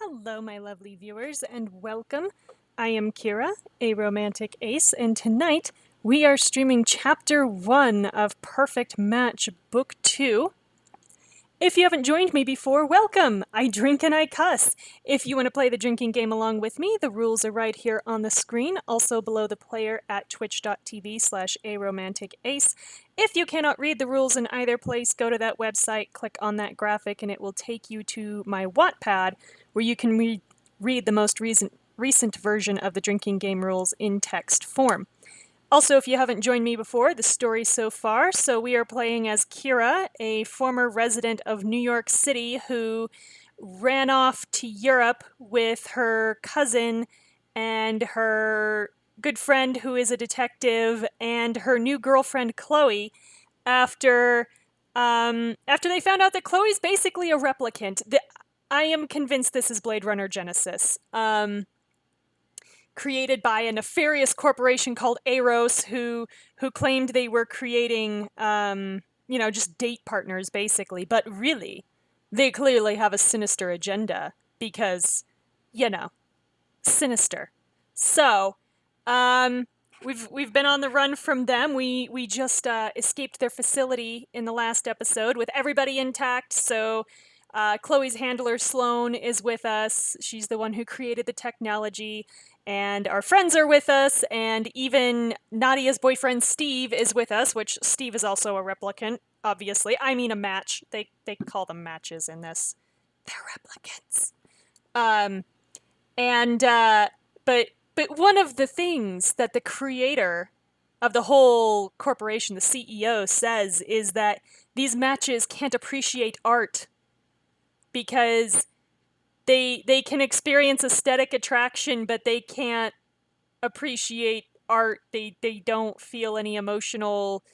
Hello, my lovely viewers, and welcome. I am Kira, a romantic ace, and tonight we are streaming Chapter 1 of Perfect Match Book 2. If you haven't joined me before, welcome! I drink and I cuss. If you want to play the drinking game along with me, the rules are right here on the screen, also below the player at twitch.tv/aromanticace. If you cannot read the rules in either place, go to that website, click on that graphic, and it will take you to my Wattpad, where you can read the most recent version of the drinking game rules in text form. Also, if you haven't joined me before, the story so far. So we are playing as Kira, a former resident of New York City who ran off to Europe with her cousin and her good friend who is a detective and her new girlfriend Chloe after they found out that Chloe's basically a replicant. I am convinced this is Blade Runner Genesis. Created by a nefarious corporation called Eros, who claimed they were creating, just date partners, basically. But really, they clearly have a sinister agenda because, sinister. So, we've been on the run from them. We just escaped their facility in the last episode with everybody intact. So, Chloe's handler Sloane is with us. She's the one who created the technology. And our friends are with us, and even Nadia's boyfriend Steve is with us, which Steve is also a replicant, obviously. I mean a match. They call them matches in this. They're replicants. But one of the things that the creator of the whole corporation, the CEO, says is that these matches can't appreciate art because they can experience aesthetic attraction, but they can't appreciate art. They don't feel any emotional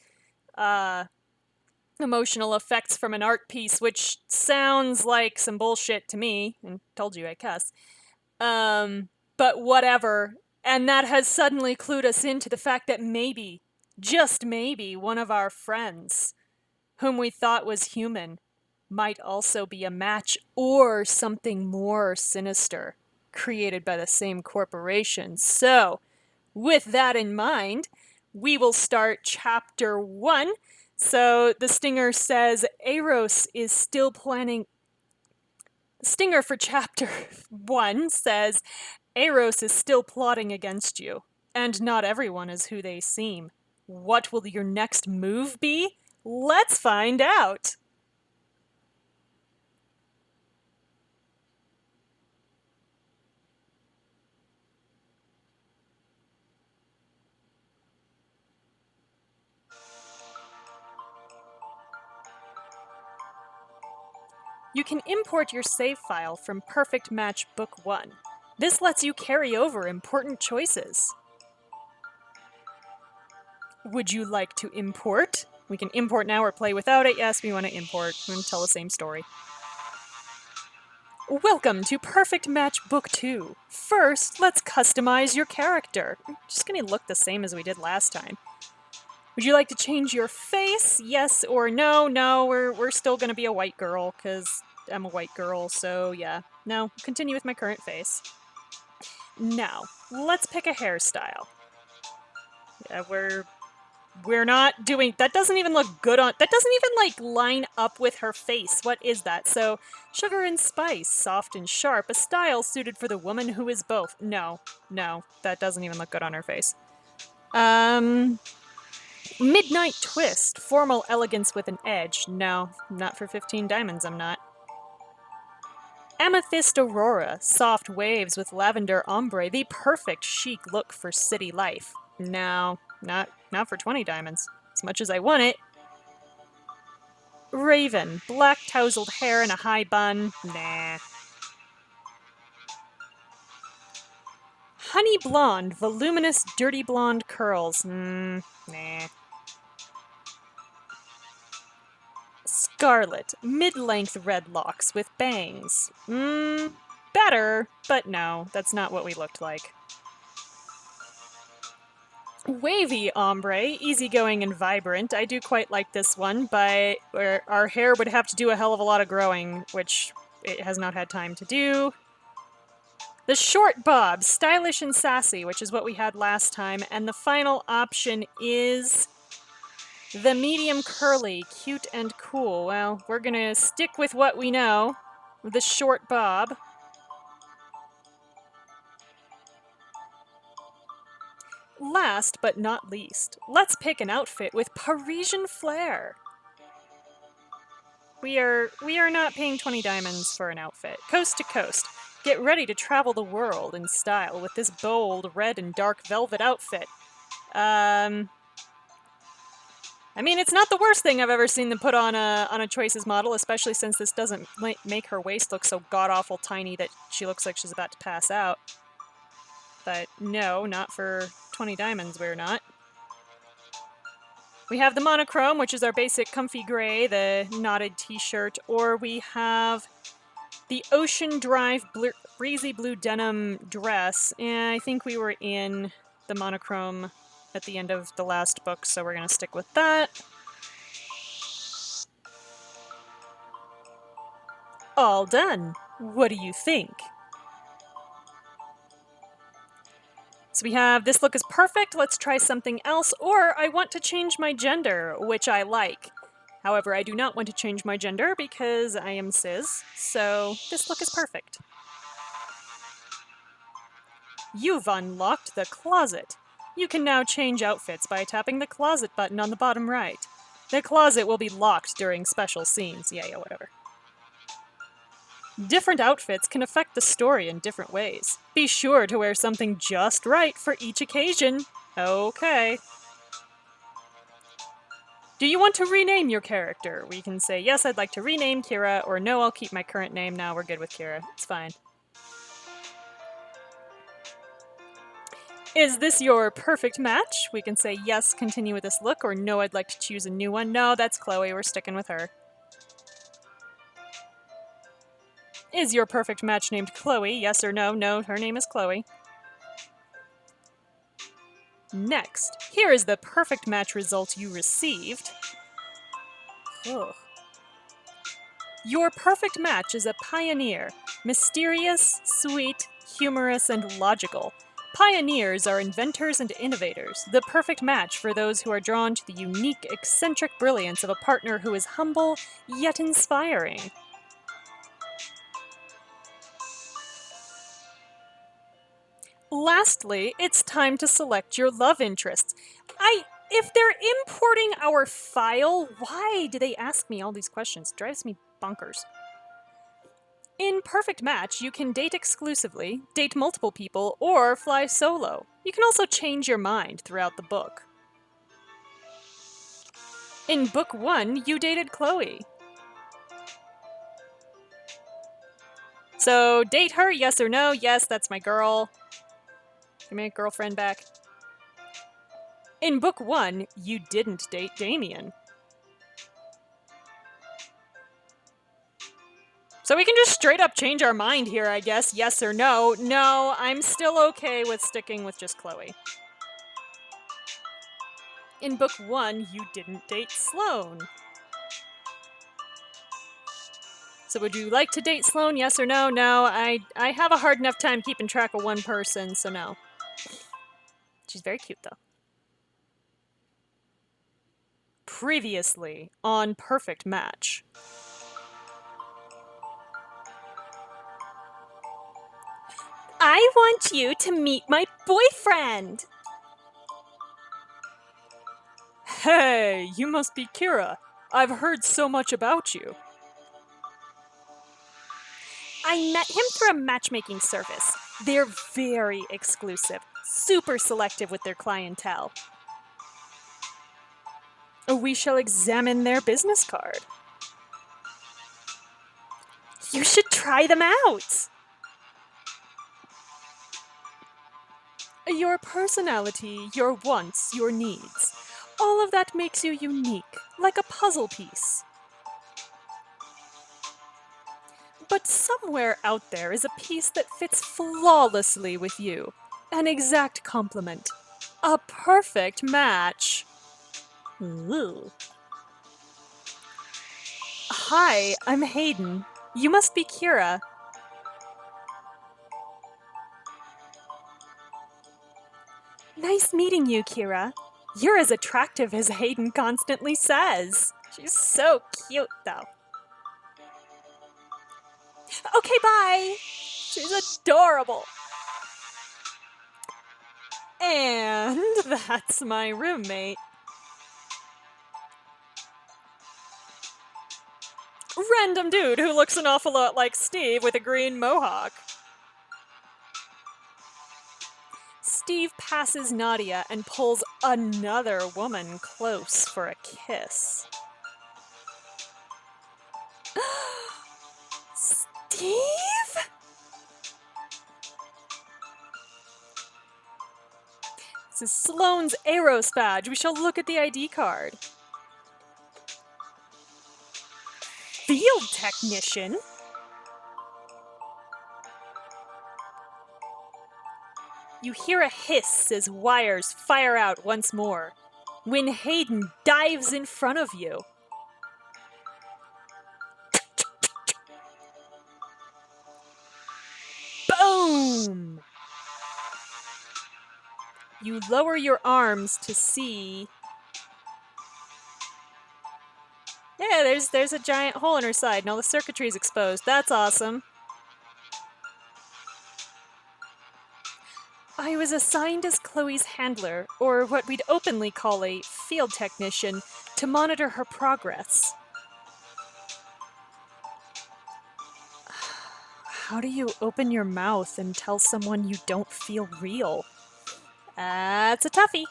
effects from an art piece, which sounds like some bullshit to me. And told you I cuss. But whatever. And that has suddenly clued us into the fact that maybe, just maybe, one of our friends, whom we thought was human, might also be a match or something more sinister created by the same corporation. So, with that in mind, we will start Chapter 1. So, the stinger says Eros is still planning... The stinger for Chapter 1 says Eros is still plotting against you, and not everyone is who they seem. What will your next move be? Let's find out! You can import your save file from Perfect Match Book 1. This lets you carry over important choices. Would you like to import? We can import now or play without it. Yes, we want to import. We're going to tell the same story. Welcome to Perfect Match Book 2. First, let's customize your character. We're just going to look the same as we did last time. Would you like to change your face? Yes or no? No, we're still going to be a white girl, because I'm a white girl, so yeah. No, continue with my current face. Now, let's pick a hairstyle. Yeah, we're not doing... That doesn't even look good on... That doesn't even, line up with her face. What is that? So, sugar and spice, soft and sharp, a style suited for the woman who is both. No, that doesn't even look good on her face. Midnight twist, formal elegance with an edge. No, not for 15 diamonds, I'm not. Amethyst aurora, soft waves with lavender ombre, the perfect chic look for city life. No, not for 20 diamonds. As much as I want it. Raven, black tousled hair and a high bun. Nah. Honey blonde, voluminous, dirty blonde curls. Nah. Scarlet, mid-length red locks with bangs. Better, but no, that's not what we looked like. Wavy ombre, easygoing and vibrant. I do quite like this one, but our hair would have to do a hell of a lot of growing, which it has not had time to do. The short bob, stylish and sassy, which is what we had last time. And the final option is the medium curly, cute and cool. Well, we're going to stick with what we know. The short bob. Last but not least, let's pick an outfit with Parisian flair. We are not paying 20 diamonds for an outfit. Coast to coast. Get ready to travel the world in style with this bold red and dark velvet outfit. I mean, it's not the worst thing I've ever seen them put on a Choices model, especially since this doesn't make her waist look so god-awful tiny that she looks like she's about to pass out. But no, not for 20 diamonds, we're not. We have the monochrome, which is our basic comfy gray, the knotted t-shirt, or we have the Ocean Drive breezy blue denim dress, and I think we were in the monochrome at the end of the last book, so we're going to stick with that. All done. What do you think? So we have this look is perfect, let's try something else, or I want to change my gender, which I like. However, I do not want to change my gender because I am cis, so this look is perfect. You've unlocked the closet. You can now change outfits by tapping the closet button on the bottom right. The closet will be locked during special scenes. Yeah, whatever. Different outfits can affect the story in different ways. Be sure to wear something just right for each occasion. Okay. Do you want to rename your character? We can say, yes, I'd like to rename Kira, or no, I'll keep my current name. Now we're good with Kira. It's fine. Is this your perfect match? We can say, yes, continue with this look, or no, I'd like to choose a new one. No, that's Chloe. We're sticking with her. Is your perfect match named Chloe? Yes or no? No, her name is Chloe. Next, here is the perfect match result you received. Ugh. Your perfect match is a pioneer. Mysterious, sweet, humorous, and logical. Pioneers are inventors and innovators, the perfect match for those who are drawn to the unique, eccentric brilliance of a partner who is humble, yet inspiring. Lastly, it's time to select your love interests. If they're importing our file, why do they ask me all these questions? It drives me bonkers. In Perfect Match, you can date exclusively, date multiple people, or fly solo. You can also change your mind throughout the book. In Book 1, you dated Chloe. So, date her, yes or no? Yes, that's my girl. Give me a girlfriend back. In Book 1, you didn't date Damien. So we can just straight up change our mind here, I guess. Yes or no. No, I'm still okay with sticking with just Chloe. In Book 1, you didn't date Sloane. So would you like to date Sloane? Yes or no? No, I have a hard enough time keeping track of one person, so no. She's very cute, though. Previously on Perfect Match. I want you to meet my boyfriend! Hey, you must be Kira. I've heard so much about you. I met him through a matchmaking service. They're very exclusive, super selective with their clientele. We shall examine their business card. You should try them out! Your personality, your wants, your needs. All of that makes you unique, like a puzzle piece. But somewhere out there is a piece that fits flawlessly with you. An exact complement. A perfect match. Ooh. Hi, I'm Hayden. You must be Kira. Nice meeting you, Kira. You're as attractive as Hayden constantly says. She's so cute, though. Okay, bye. She's adorable. And that's my roommate. Random dude who looks an awful lot like Steve with a green mohawk. Steve passes Nadia and pulls another woman close for a kiss. Steve? This is Sloane's Aeros badge. We shall look at the ID card. Field technician? You hear a hiss as wires fire out once more, when Hayden dives in front of you. Boom! You lower your arms to see... Yeah, there's a giant hole in her side and all the circuitry's exposed. That's awesome. I was assigned as Chloe's handler, or what we'd openly call a field technician, to monitor her progress. How do you open your mouth and tell someone you don't feel real? That's a toughie.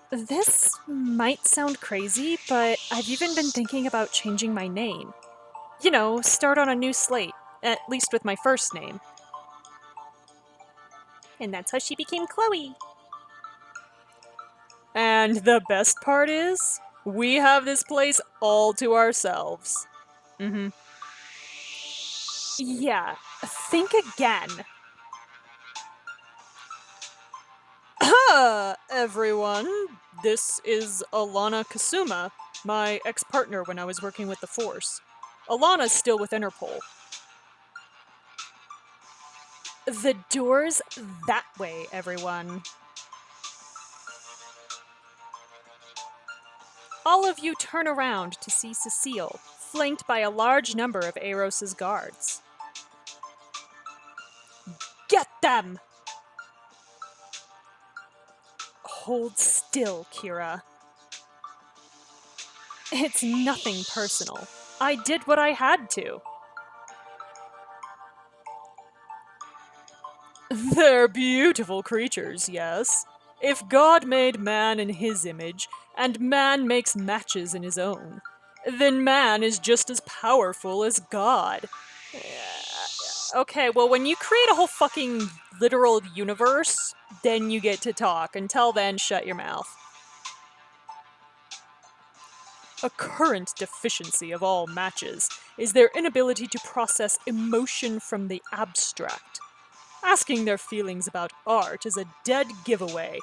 This might sound crazy, but I've even been thinking about changing my name. You know, start on a new slate, at least with my first name. And that's how she became Chloe. And the best part is, we have this place all to ourselves. Mm-hmm. Yeah, think again. Everyone. This is Alana Kasuma, my ex-partner when I was working with the Force. Alana's still with Interpol. The door's that way, everyone. All of you turn around to see Cecile, flanked by a large number of Aeros's guards. Get them! Hold still, Kira. It's nothing personal. I did what I had to. They're beautiful creatures, yes. If God made man in his image, and man makes matches in his own, then man is just as powerful as God. Okay, well, when you create a whole fucking literal universe, then you get to talk. Until then, shut your mouth. A current deficiency of all matches is their inability to process emotion from the abstract. Asking their feelings about art is a dead giveaway.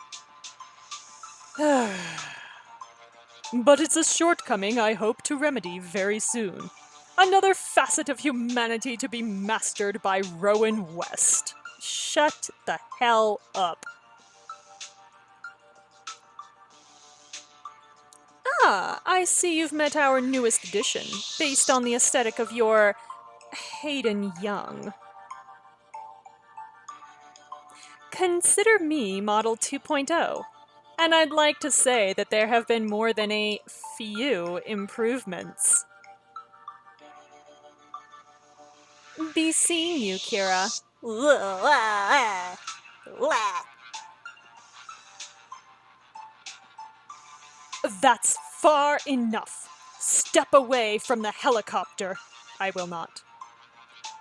But it's a shortcoming I hope to remedy very soon. Another facet of humanity to be mastered by Rowan West. Shut the hell up. Ah, I see you've met our newest addition, based on the aesthetic of your Hayden Young. Consider me Model 2.0, and I'd like to say that there have been more than a few improvements. Be seeing you, Kira. That's far enough. Step away from the helicopter. I will not.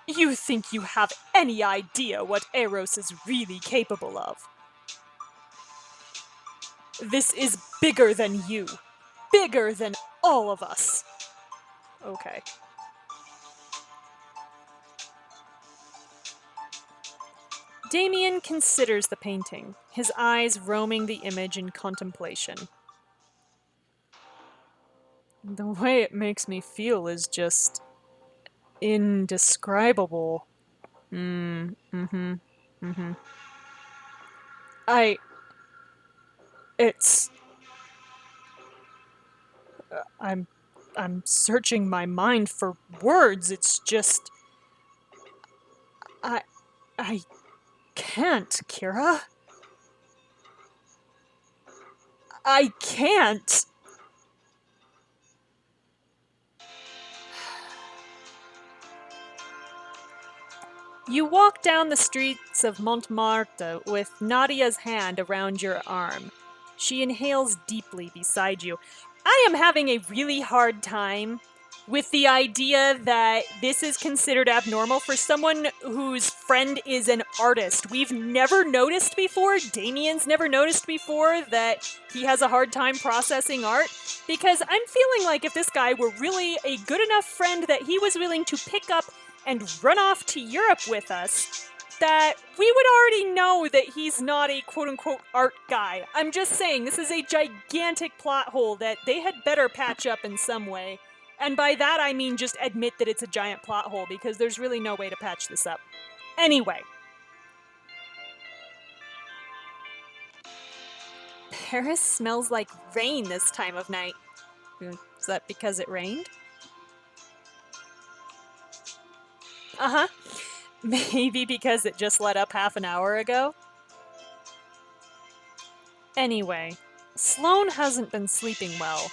You think you have any idea what Eros is really capable of? This is bigger than you. Bigger than all of us. Okay. Damien considers the painting, his eyes roaming the image in contemplation. The way it makes me feel is just indescribable. Mm-hmm. Mm-hmm. I. It's. I'm. I'm searching my mind for words. It's just. I. I can't, Kira. I can't. You walk down the streets of Montmartre with Nadia's hand around your arm. She inhales deeply beside you. I am having a really hard time with the idea that this is considered abnormal for someone whose friend is an artist. We've never noticed before, Damien's never noticed before that he has a hard time processing art, because I'm feeling like if this guy were really a good enough friend that he was willing to pick up and run off to Europe with us, that we would already know that he's not a quote-unquote art guy. I'm just saying, this is a gigantic plot hole that they had better patch up in some way. And by that I mean just admit that it's a giant plot hole, because there's really no way to patch this up. Anyway. Paris smells like rain this time of night. Is that because it rained? Uh-huh. Maybe because it just let up half an hour ago? Anyway, Sloane hasn't been sleeping well.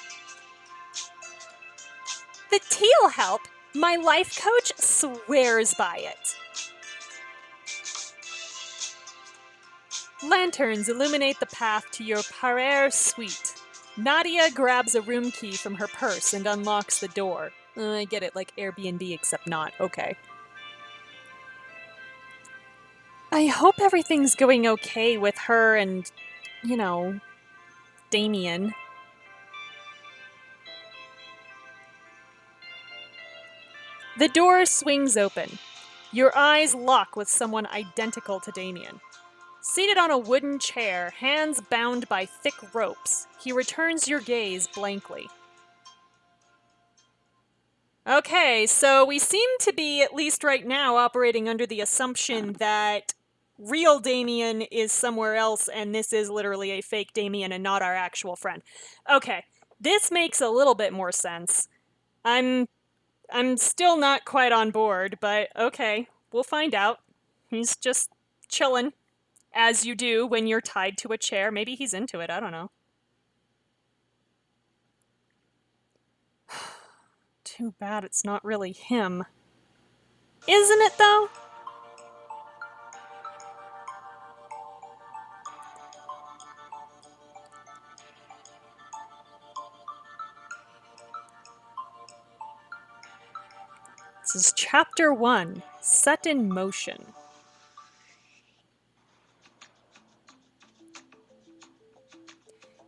The tea'll help. My life coach swears by it. Lanterns illuminate the path to your parterre suite. Nadia grabs a room key from her purse and unlocks the door. I get it, like Airbnb, except not. Okay. I hope everything's going okay with her and, Damien. The door swings open. Your eyes lock with someone identical to Damien. Seated on a wooden chair, hands bound by thick ropes, he returns your gaze blankly. Okay, so we seem to be, at least right now, operating under the assumption that real Damien is somewhere else and this is literally a fake Damien and not our actual friend. Okay, this makes a little bit more sense. I'm still not quite on board, but okay, we'll find out. He's just chillin', as you do when you're tied to a chair. Maybe he's into it, I don't know. Too bad it's not really him. Isn't it, though? This is Chapter 1, Set in Motion.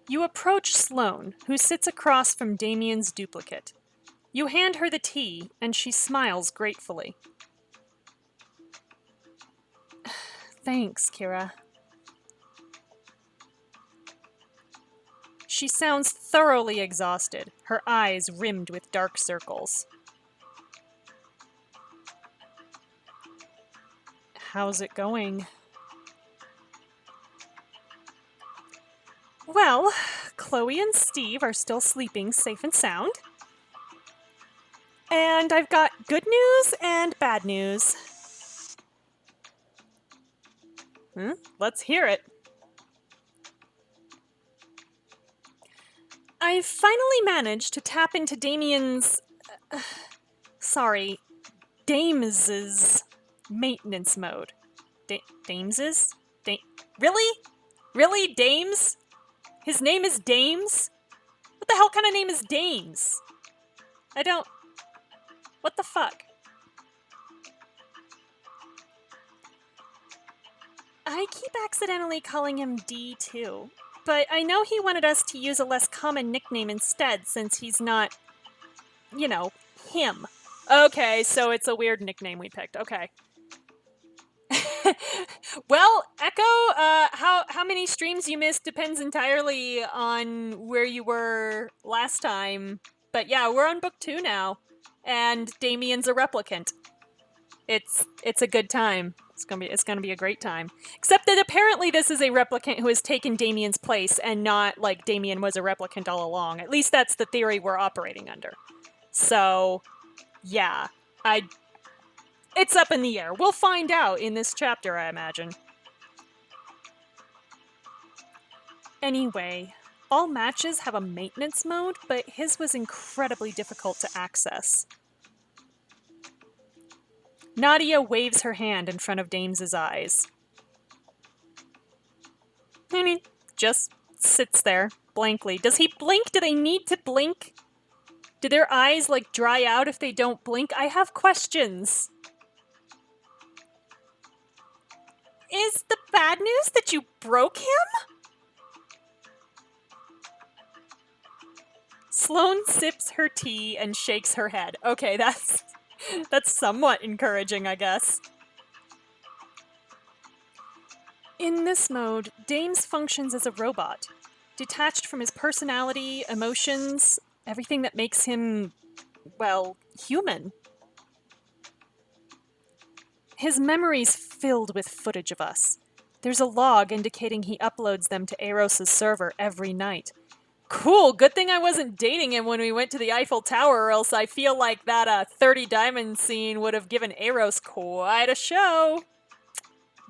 You approach Sloane, who sits across from Damien's duplicate. You hand her the tea, and she smiles gratefully. Thanks, Kira. She sounds thoroughly exhausted, her eyes rimmed with dark circles. How's it going? Well, Chloe and Steve are still sleeping safe and sound. And I've got good news and bad news. Let's hear it. I've finally managed to tap into Damien's... Dames's maintenance mode. Dames's? Really? Really, Dames? His name is Dames? What the hell kind of name is Dames? What the fuck? I keep accidentally calling him D, too. But I know he wanted us to use a less common nickname instead, since he's not, him. Okay, so it's a weird nickname we picked. Okay. Well, Echo, how many streams you missed depends entirely on where you were last time. But yeah, we're on book 2 now, and Damien's a replicant. It's a good time. It's gonna be a great time. Except that apparently this is a replicant who has taken Damien's place and not like Damien was a replicant all along. At least that's the theory we're operating under. So, yeah, it's up in the air. We'll find out in this chapter, I imagine. Anyway, all matches have a maintenance mode, but his was incredibly difficult to access. Nadia waves her hand in front of Dames's eyes. And he just sits there, blankly. Does he blink? Do they need to blink? Do their eyes, like, dry out if they don't blink? I have questions. Is the bad news that you broke him? Sloane sips her tea and shakes her head. Okay, that's somewhat encouraging, I guess. In this mode, Dames functions as a robot, detached from his personality, emotions, everything that makes him, well, human. His memory's filled with footage of us. There's a log indicating he uploads them to Eros' server every night. Cool, good thing I wasn't dating him when we went to the Eiffel Tower, or else I feel like that 30 diamond scene would have given Eros quite a show.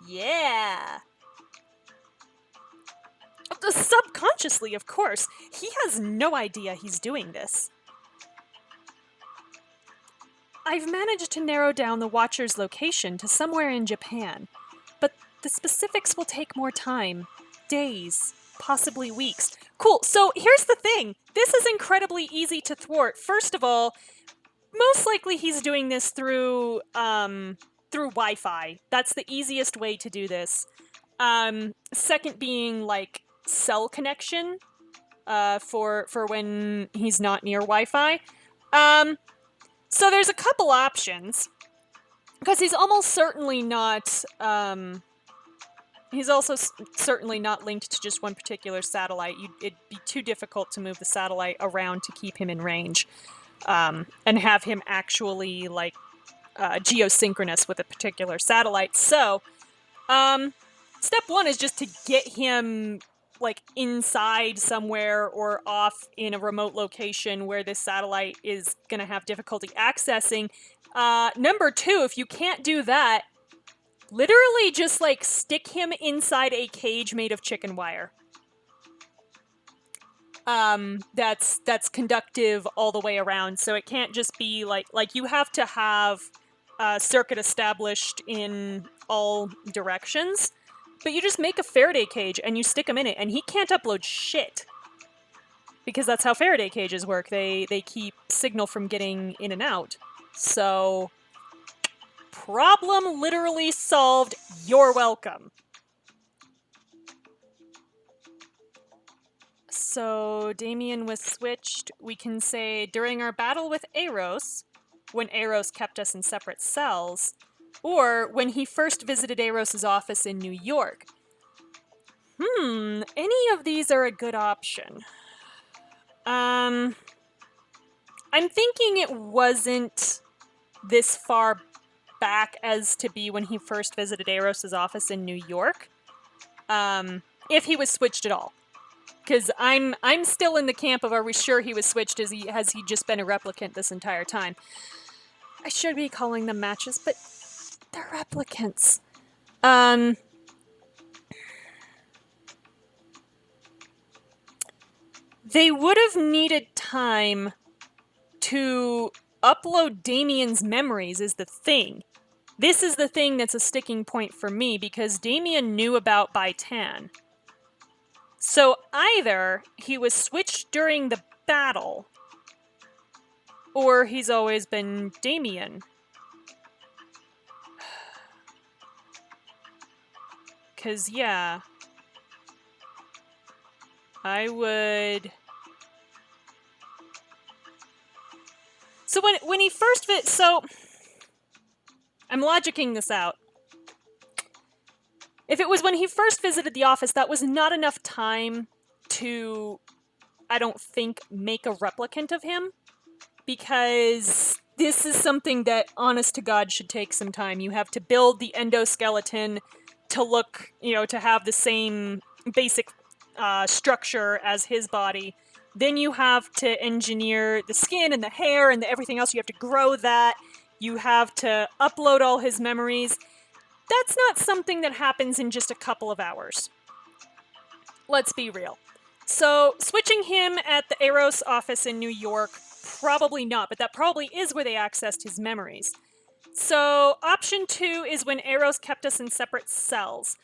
Yeah. Subconsciously, of course. He has no idea he's doing this. I've managed to narrow down the Watcher's location to somewhere in Japan, but the specifics will take more time. Days, possibly weeks. Cool, so here's the thing. This is incredibly easy to thwart. First of all, most likely he's doing this through Wi-Fi. That's the easiest way to do this. Second being, like, cell connection for when he's not near Wi-Fi. So there's a couple options, because he's almost certainly not, he's also certainly not linked to just one particular satellite. It'd be too difficult to move the satellite around to keep him in range, and have him actually, like, geosynchronous with a particular satellite. So, step one is just to get him, like, inside somewhere or off in a remote location where this satellite is going to have difficulty accessing. Number two, if you can't do that, literally just, like, stick him inside a cage made of chicken wire. That's conductive all the way around, so it can't just be, like you have to have a circuit established in all directions. But you just make a Faraday cage and you stick him in it, and he can't upload shit. Because that's how Faraday cages work. They keep signal from getting in and out. So, problem literally solved. You're welcome. So, Damien was switched. We can say during our battle with Eros, when Eros kept us in separate cells, or when he first visited Eros' office in New York. Any of these are a good option. I'm thinking it wasn't this far back as to be when he first visited Eros' office in New York. If he was switched at all. Because I'm still in the camp of, are we sure he was switched? Has he just been a replicant this entire time? I should be calling them matches, but they're replicants. They would have needed time to upload Damien's memories is the thing. This is the thing that's a sticking point for me, because Damien knew about Baitan. So either he was switched during the battle, or he's always been Damien. Because, yeah, I would... So when he first so I'm logicking this out. If it was when he first visited the office, that was not enough time to, I don't think, make a replicant of him. Because this is something that, honest to God, should take some time. You have to build the endoskeleton to look, to have the same basic structure as his body. Then you have to engineer the skin and the hair and everything else. You have to grow that. You have to upload all his memories. That's not something that happens in just a couple of hours. Let's be real. So, switching him at the Eros office in New York, probably not, but that probably is where they accessed his memories. So, option 2 is when Eros kept us in separate cells.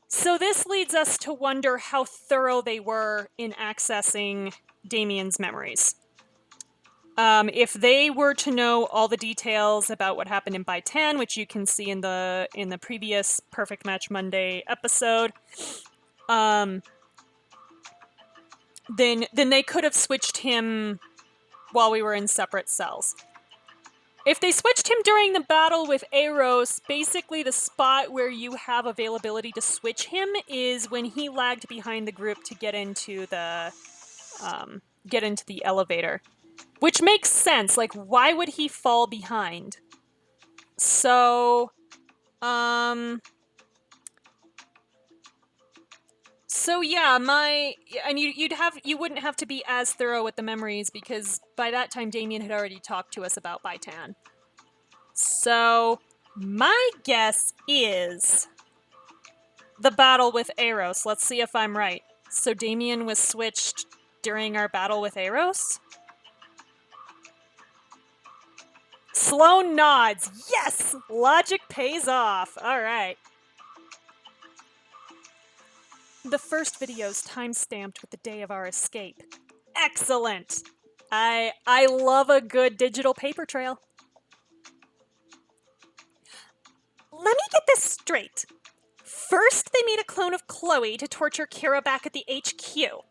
So, this leads us to wonder how thorough they were in accessing Damien's memories. If they were to know all the details about what happened in Baitan, which you can see in the previous Perfect Match Monday episode, then they could have switched him while we were in separate cells. If they switched him during the battle with Eros, basically the spot where you have availability to switch him is when he lagged behind the group to get into the elevator. Which makes sense. Like, why would he fall behind? So, yeah, you wouldn't have to be as thorough with the memories because by that time Damien had already talked to us about Baitan. So, my guess is the battle with Eros. Let's see if I'm right. So Damien was switched during our battle with Eros? Sloan nods. Yes! Logic pays off. All right. The first video's time-stamped with the day of our escape. Excellent! I love a good digital paper trail. Let me get this straight. First, they made a clone of Chloe to torture Kira back at the HQ.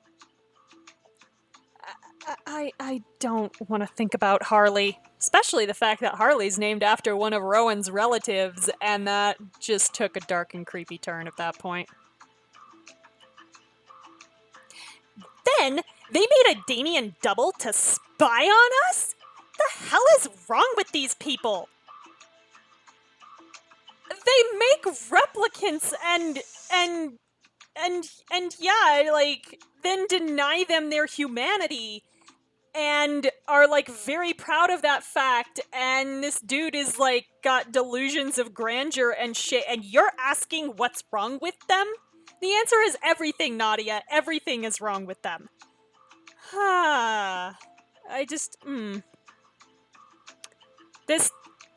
I don't want to think about Harley. Especially the fact that Harley's named after one of Rowan's relatives, and that just took a dark and creepy turn at that point. Then, they made a Damien double to spy on us? The hell is wrong with these people? They make replicants and yeah, like, then deny them their humanity and are, like, very proud of that fact, and this dude is, like, got delusions of grandeur and shit, and you're asking what's wrong with them? The answer is everything, Nadia. Everything is wrong with them. This...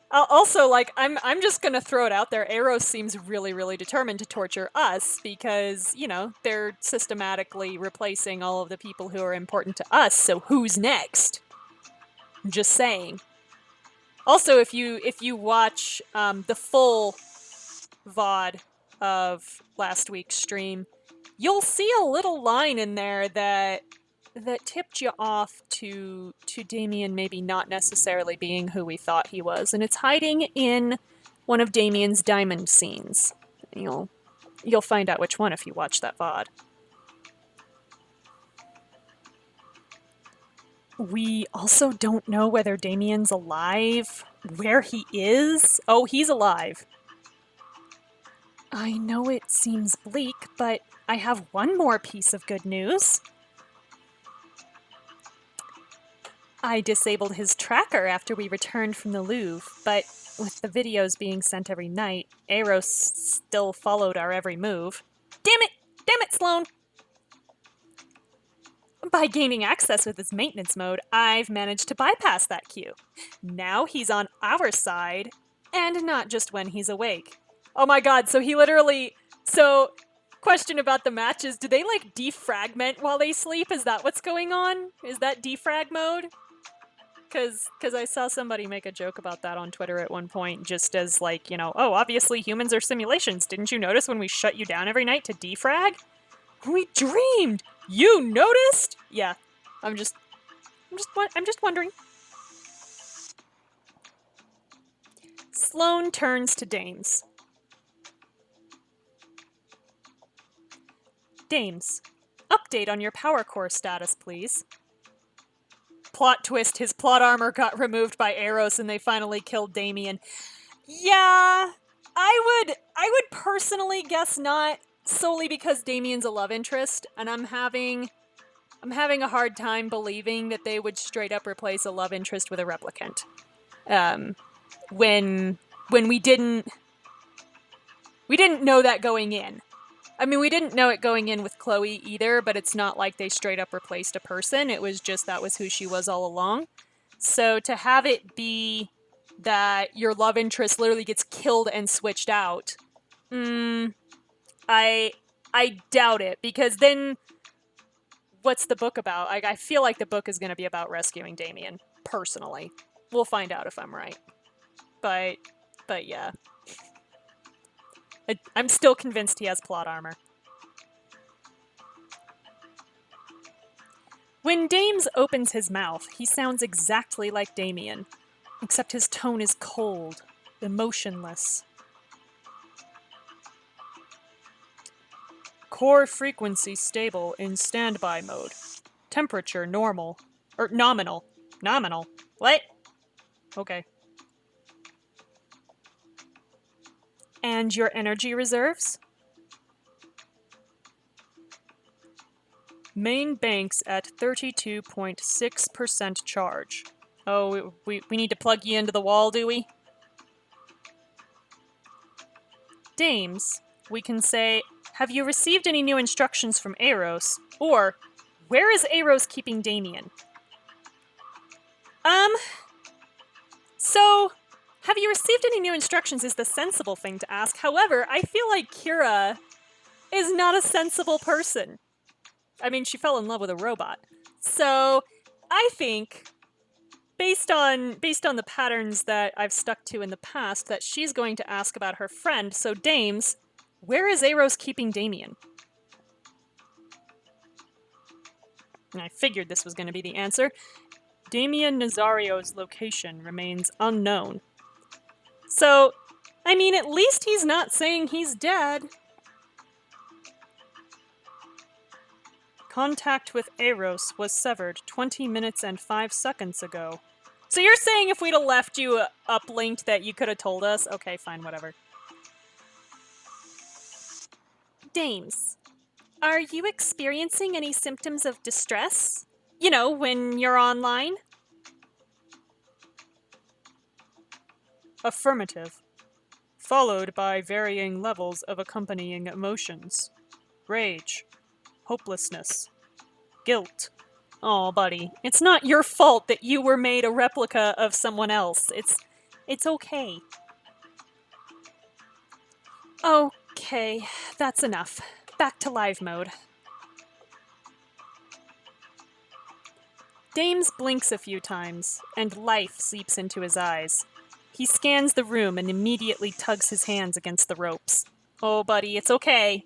Also, like, I'm just gonna throw it out there. Eros seems really, really determined to torture us because, they're systematically replacing all of the people who are important to us, so who's next? I'm just saying. Also, if you watch the full VOD of last week's stream, you'll see a little line in there that tipped you off to Damien maybe not necessarily being who we thought he was, and it's hiding in one of Damien's diamond scenes. You'll find out which one if you watch that VOD. We also don't know whether Damien's alive, where he is. Oh, he's alive. I know it seems bleak, but I have one more piece of good news. I disabled his tracker after we returned from the Louvre, but with the videos being sent every night, Eros still followed our every move. Damn it! Damn it, Sloan! By gaining access with his maintenance mode, I've managed to bypass that queue. Now he's on our side, and not just when he's awake. Oh my god, so he literally... So, question about the matches, do they, like, defragment while they sleep? Is that what's going on? Is that defrag mode? Because I saw somebody make a joke about that on Twitter at one point, just as, like, oh, obviously humans are simulations. Didn't you notice when we shut you down every night to defrag? We dreamed! You noticed? Yeah, I'm just wondering. Sloan turns to Dames. Dames, update on your power core status, please. plot twist, his plot armor got removed by Eros and they finally killed Damien. Yeah, I would personally guess not, solely because Damien's a love interest, and I'm having a hard time believing that they would straight up replace a love interest with a replicant. When we didn't know that going in. I mean, we didn't know it going in with Chloe either, but it's not like they straight up replaced a person. It was just that was who she was all along. So to have it be that your love interest literally gets killed and switched out, I doubt it, because then what's the book about? I feel like the book is going to be about rescuing Damien, personally. We'll find out if I'm right. But yeah. I'm still convinced he has plot armor. When Dames opens his mouth, he sounds exactly like Damien, except his tone is cold, emotionless. Core frequency stable in standby mode. Temperature normal. Nominal. Nominal? What? Okay. And your energy reserves? Main bank's at 32.6% charge. Oh, we need to plug you into the wall, do we? Dames, we can say, have you received any new instructions from Eros? Or, where is Eros keeping Damien? So, have you received any new instructions is the sensible thing to ask. However, I feel like Kira is not a sensible person. I mean, she fell in love with a robot. So, I think, based on the patterns that I've stuck to in the past, that she's going to ask about her friend. So, Dames, where is Eros keeping Damien? And I figured this was going to be the answer. Damien Nazario's location remains unknown. So, I mean, at least he's not saying he's dead. Contact with Eros was severed 20 minutes and 5 seconds ago. So you're saying if we'd have left you uplinked that you could have told us? Okay, fine, whatever. Dames, are you experiencing any symptoms of distress? You know, when you're online? Affirmative. Followed by varying levels of accompanying emotions. Rage. Hopelessness. Guilt. Aw, buddy, it's not your fault that you were made a replica of someone else. It's okay. Okay, that's enough. Back to live mode. Dames blinks a few times, and life seeps into his eyes. He scans the room and immediately tugs his hands against the ropes. Oh, buddy, it's okay.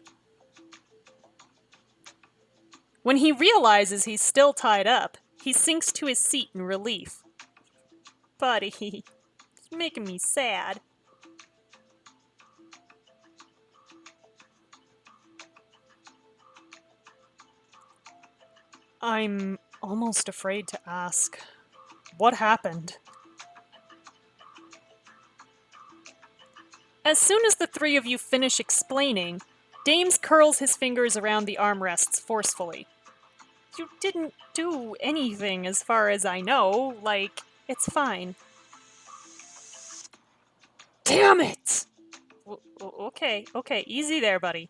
When he realizes he's still tied up, he sinks to his seat in relief. Buddy, it's making me sad. I'm almost afraid to ask. What happened? As soon as the three of you finish explaining, Dames curls his fingers around the armrests forcefully. You didn't do anything as far as I know. Like, it's fine. Damn it! Okay, easy there, buddy.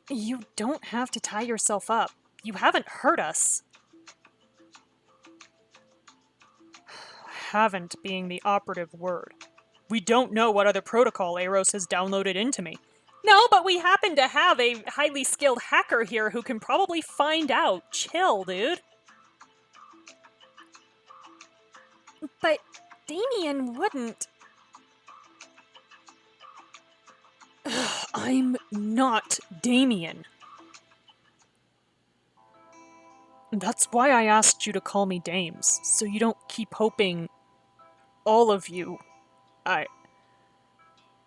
You don't have to tie yourself up. You haven't hurt us. Haven't being the operative word. We don't know what other protocol Eros has downloaded into me. No, but we happen to have a highly skilled hacker here who can probably find out. Chill, dude. But Damien wouldn't. I'm not Damien. That's why I asked you to call me Dames, so you don't keep hoping. All of you.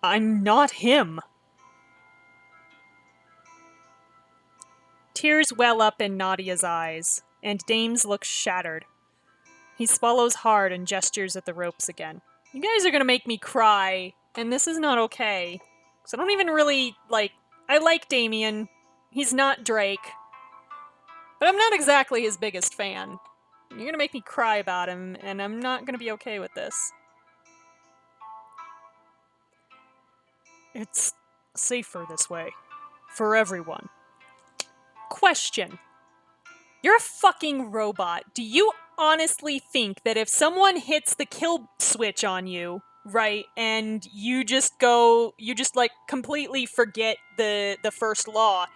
I'm not him. Tears well up in Nadia's eyes, and Dames looks shattered. He swallows hard and gestures at the ropes again. You guys are gonna make me cry, and this is not okay. Because I don't even really, I like Damien. He's not Drake. But I'm not exactly his biggest fan. You're gonna make me cry about him, and I'm not gonna be okay with this. It's safer this way. For everyone. Question. You're a fucking robot. Do you honestly think that if someone hits the kill switch on you, right, and you just completely forget the first law,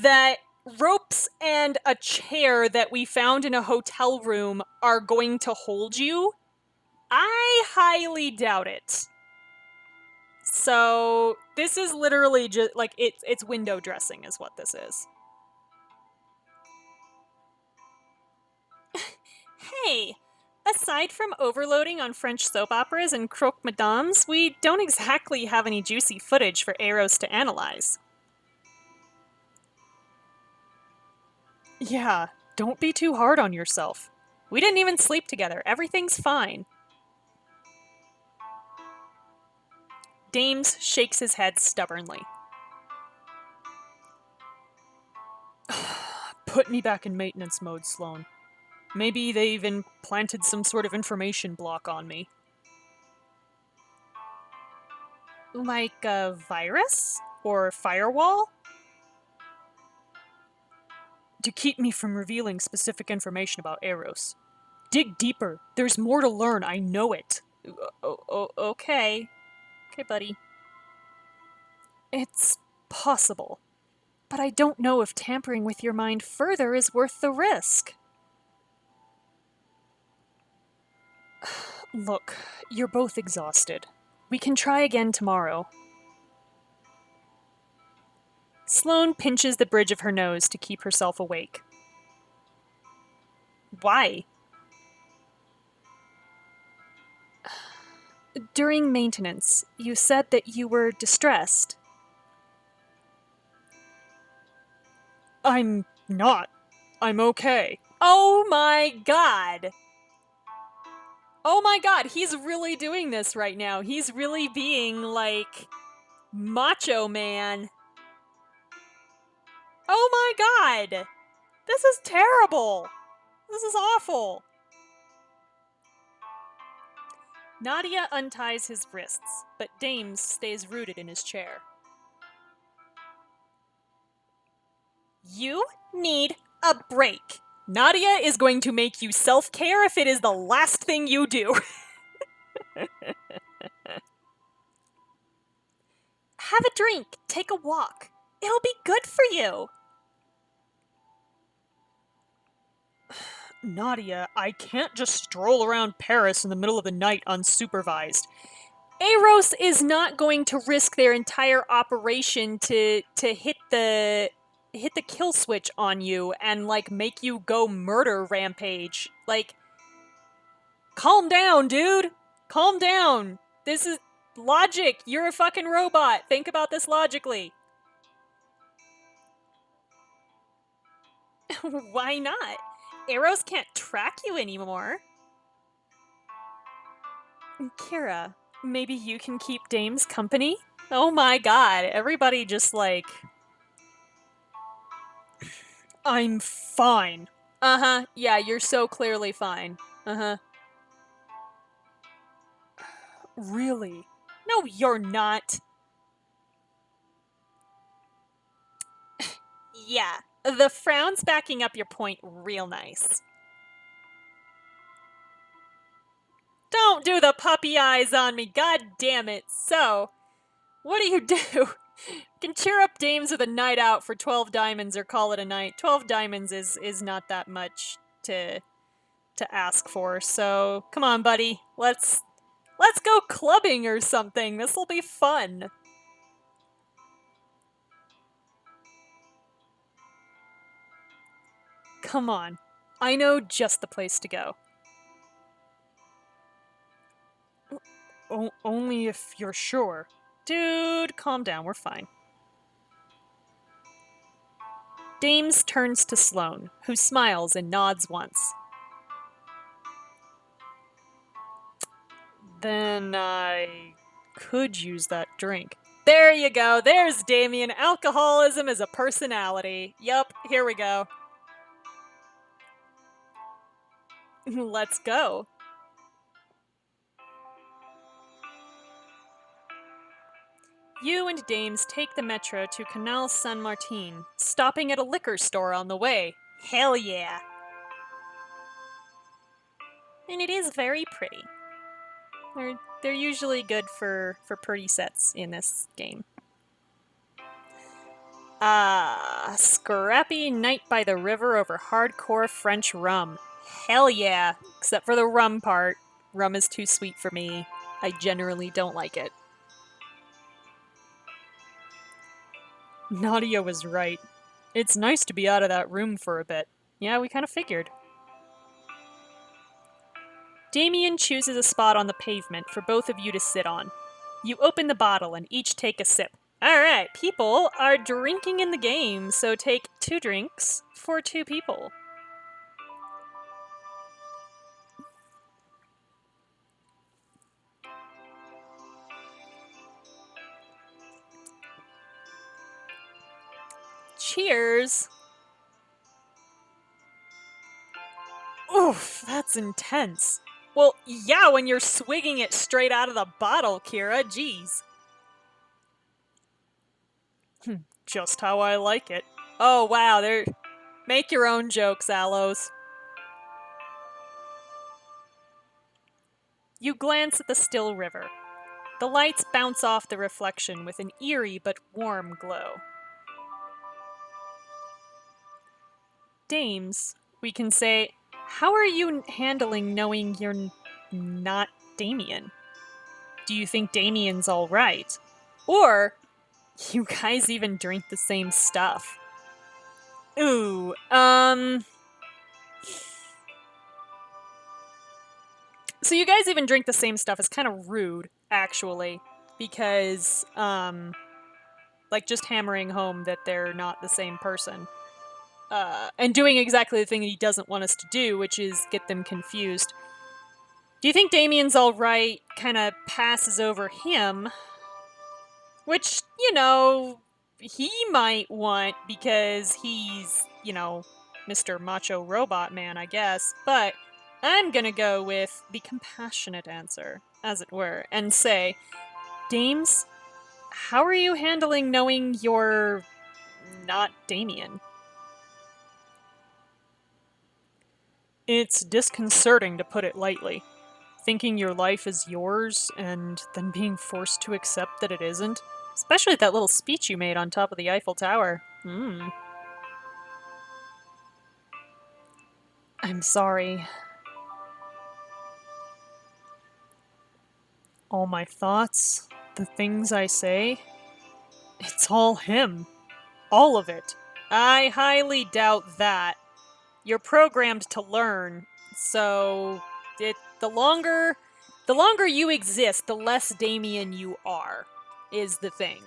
that ropes and a chair that we found in a hotel room are going to hold you? I highly doubt it. So this is literally just it's window dressing is what this is. Hey, aside from overloading on French soap operas and croque madames, we don't exactly have any juicy footage for Eros to analyze. Yeah, don't be too hard on yourself. We didn't even sleep together. Everything's fine. Dames shakes his head stubbornly. Put me back in maintenance mode, Sloane. Maybe they even planted some sort of information block on me. Like a virus? Or firewall? To keep me from revealing specific information about Eros. Dig deeper. There's more to learn. I know it. Okay. Okay, buddy. It's possible. But I don't know if tampering with your mind further is worth the risk. Look, you're both exhausted. We can try again tomorrow. Sloane pinches the bridge of her nose to keep herself awake. Why? During maintenance, you said that you were distressed. I'm not. I'm okay. Oh my god! Oh my god, he's really doing this right now. He's really being, macho man. Oh my god! This is terrible! This is awful! Nadia unties his wrists, but Dames stays rooted in his chair. You need a break. Nadia is going to make you self-care if it is the last thing you do. Have a drink. Take a walk. It'll be good for you. Nadia, I can't just stroll around Paris in the middle of the night unsupervised. Eros is not going to risk their entire operation to hit the kill switch on you and make you go murder rampage. Calm down, dude. Calm down. This is logic. You're a fucking robot. Think about this logically. Why not? Eros can't track you anymore. Kira, maybe you can keep Dame's company? Oh my god, everybody just I'm fine. Uh-huh, yeah, you're so clearly fine. Uh-huh. Really? No, you're not. Yeah, the frown's backing up your point real nice. Don't do the puppy eyes on me, god damn it. So, what do? You can cheer up Dames with a night out for 12 diamonds or call it a night. 12 diamonds is not that much to ask for. So, come on, buddy. Let's go clubbing or something. This'll be fun. Come on. I know just the place to go. Only if you're sure. Dude, calm down. We're fine. Dames turns to Sloane, who smiles and nods once. Then I could use that drink. There you go. There's Damien. Alcoholism is a personality. Yup, here we go. Let's go. You and Dames take the metro to Canal San Martin, stopping at a liquor store on the way. Hell yeah. And it is very pretty. They're usually good for pretty sets in this game. Scrappy night by the river over hardcore French rum. Hell yeah. Except for the rum part. Rum is too sweet for me. I generally don't like it. Nadia was right. It's nice to be out of that room for a bit. Yeah, we kind of figured. Damien chooses a spot on the pavement for both of you to sit on. You open the bottle and each take a sip. Alright, people are drinking in the game, so take 2 drinks for 2 people. Cheers! Oof, that's intense. Well, yeah, when you're swigging it straight out of the bottle, Kira, jeez. Just how I like it. Oh, wow, make your own jokes, Aloes. You glance at the still river. The lights bounce off the reflection with an eerie but warm glow. Dames, we can say, how are you handling knowing you're not Damien? Do you think Damien's alright? Or, you guys even drink the same stuff? Ooh, So you guys even drink the same stuff is kind of rude, actually, because, like, just hammering home that they're not the same person. And doing exactly the thing that he doesn't want us to do, which is get them confused. Do you think Damien's alright kind of passes over him? Which, you know, he might want because he's, you know, Mr. Macho Robot Man, I guess. But I'm gonna go with the compassionate answer, as it were, and say, Dames, how are you handling knowing you're not Damien? It's disconcerting, to put it lightly. Thinking your life is yours, and then being forced to accept that it isn't. Especially that little speech you made on top of the Eiffel Tower. I'm sorry. All my thoughts, the things I say, it's all him. All of it. I highly doubt that. You're programmed to learn, so the longer you exist, the less Damien you are, is the thing.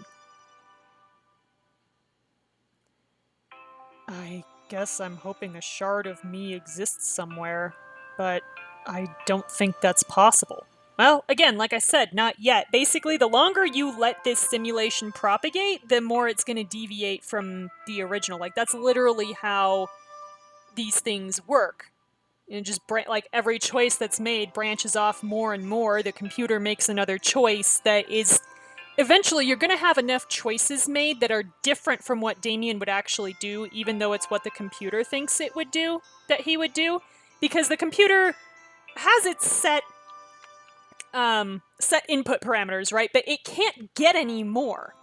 I guess I'm hoping a shard of me exists somewhere, but I don't think that's possible. Well, again, like I said, not yet. Basically, the longer you let this simulation propagate, the more it's going to deviate from the original. Like, that's literally how these things work. You just like every choice that's made branches off more and more. The computer makes another choice that is eventually you're going to have enough choices made that are different from what Damien would actually do, even though it's what the computer thinks it would do, that he would do, because the computer has its set input parameters, right? But it can't get any more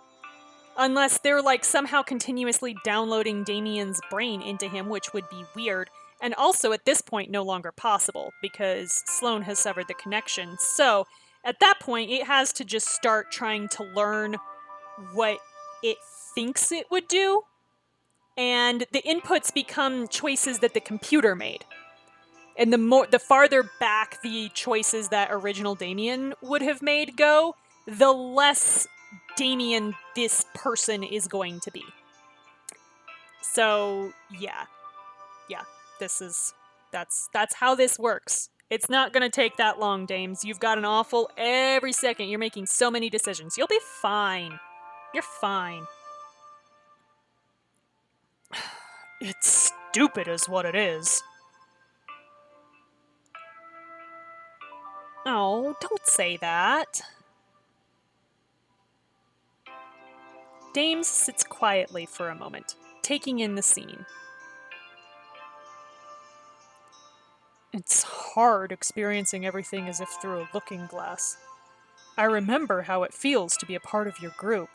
unless they're like somehow continuously downloading Damien's brain into him, which would be weird. And also at this point no longer possible because Sloane has severed the connection. So at that point it has to just start trying to learn what it thinks it would do. And the inputs become choices that the computer made. And the farther back the choices that original Damien would have made go, the less Damien this person is going to be. So, yeah. Yeah. This is that's how this works. It's not gonna take that long, Dames. You've got an awful every second. You're making so many decisions. You'll be fine. You're fine. It's stupid is what it is. Oh, don't say that. Dames sits quietly for a moment, taking in the scene. It's hard experiencing everything as if through a looking glass. I remember how it feels to be a part of your group,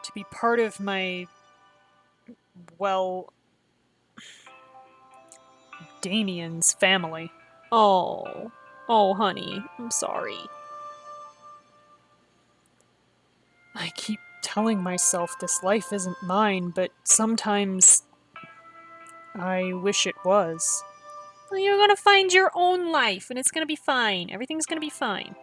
to be part of my, well, Damien's family. Oh, oh, honey, I'm sorry. I keep telling myself this life isn't mine, but sometimes I wish it was. Well, you're gonna find your own life, and it's gonna be fine. Everything's gonna be fine.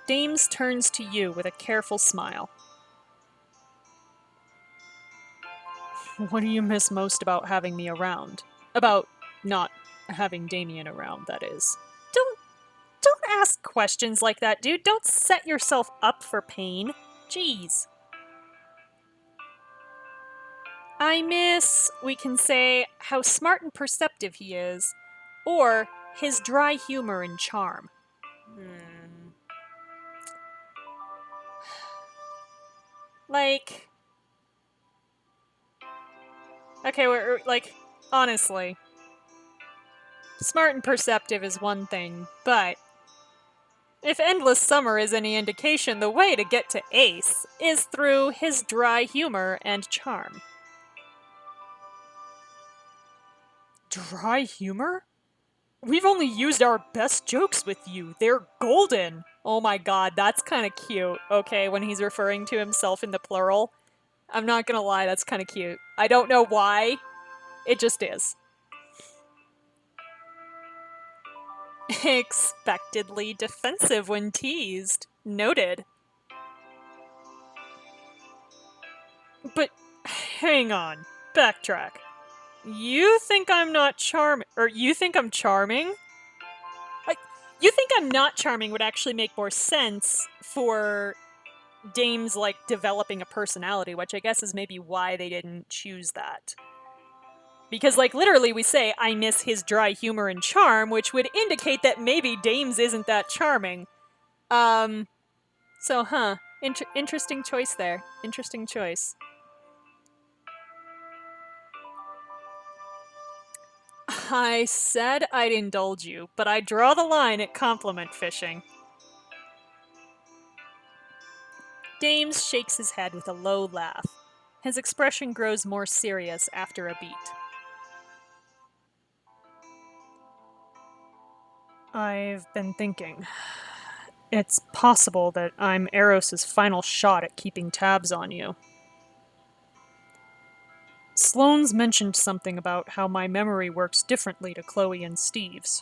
Dames turns to you with a careful smile. What do you miss most about having me around? About not having Damien around, that is. Don't ask questions like that, dude. Don't set yourself up for pain. Jeez. I miss, we can say, how smart and perceptive he is, or his dry humor and charm. Like, okay, we're like, honestly, smart and perceptive is one thing, but if Endless Summer is any indication, the way to get to Ace is through his dry humor and charm. Dry humor? We've only used our best jokes with you. They're golden. Oh my god, that's kind of cute. Okay, when he's referring to himself in the plural. I'm not gonna lie, that's kind of cute. I don't know why. It just is. Expectedly defensive when teased. Noted. But hang on. Backtrack. You think I'm not charming? Or you think I'm charming? You think I'm not charming would actually make more sense for Dames, like, developing a personality, which I guess is maybe why they didn't choose that. Because, like, literally we say, I miss his dry humor and charm, which would indicate that maybe Dames isn't that charming. So, interesting choice there. Interesting choice. I said I'd indulge you, but I draw the line at compliment fishing. Dames shakes his head with a low laugh. His expression grows more serious after a beat. I've been thinking. It's possible that I'm Eros's final shot at keeping tabs on you. Sloane's mentioned something about how my memory works differently to Chloe and Steve's.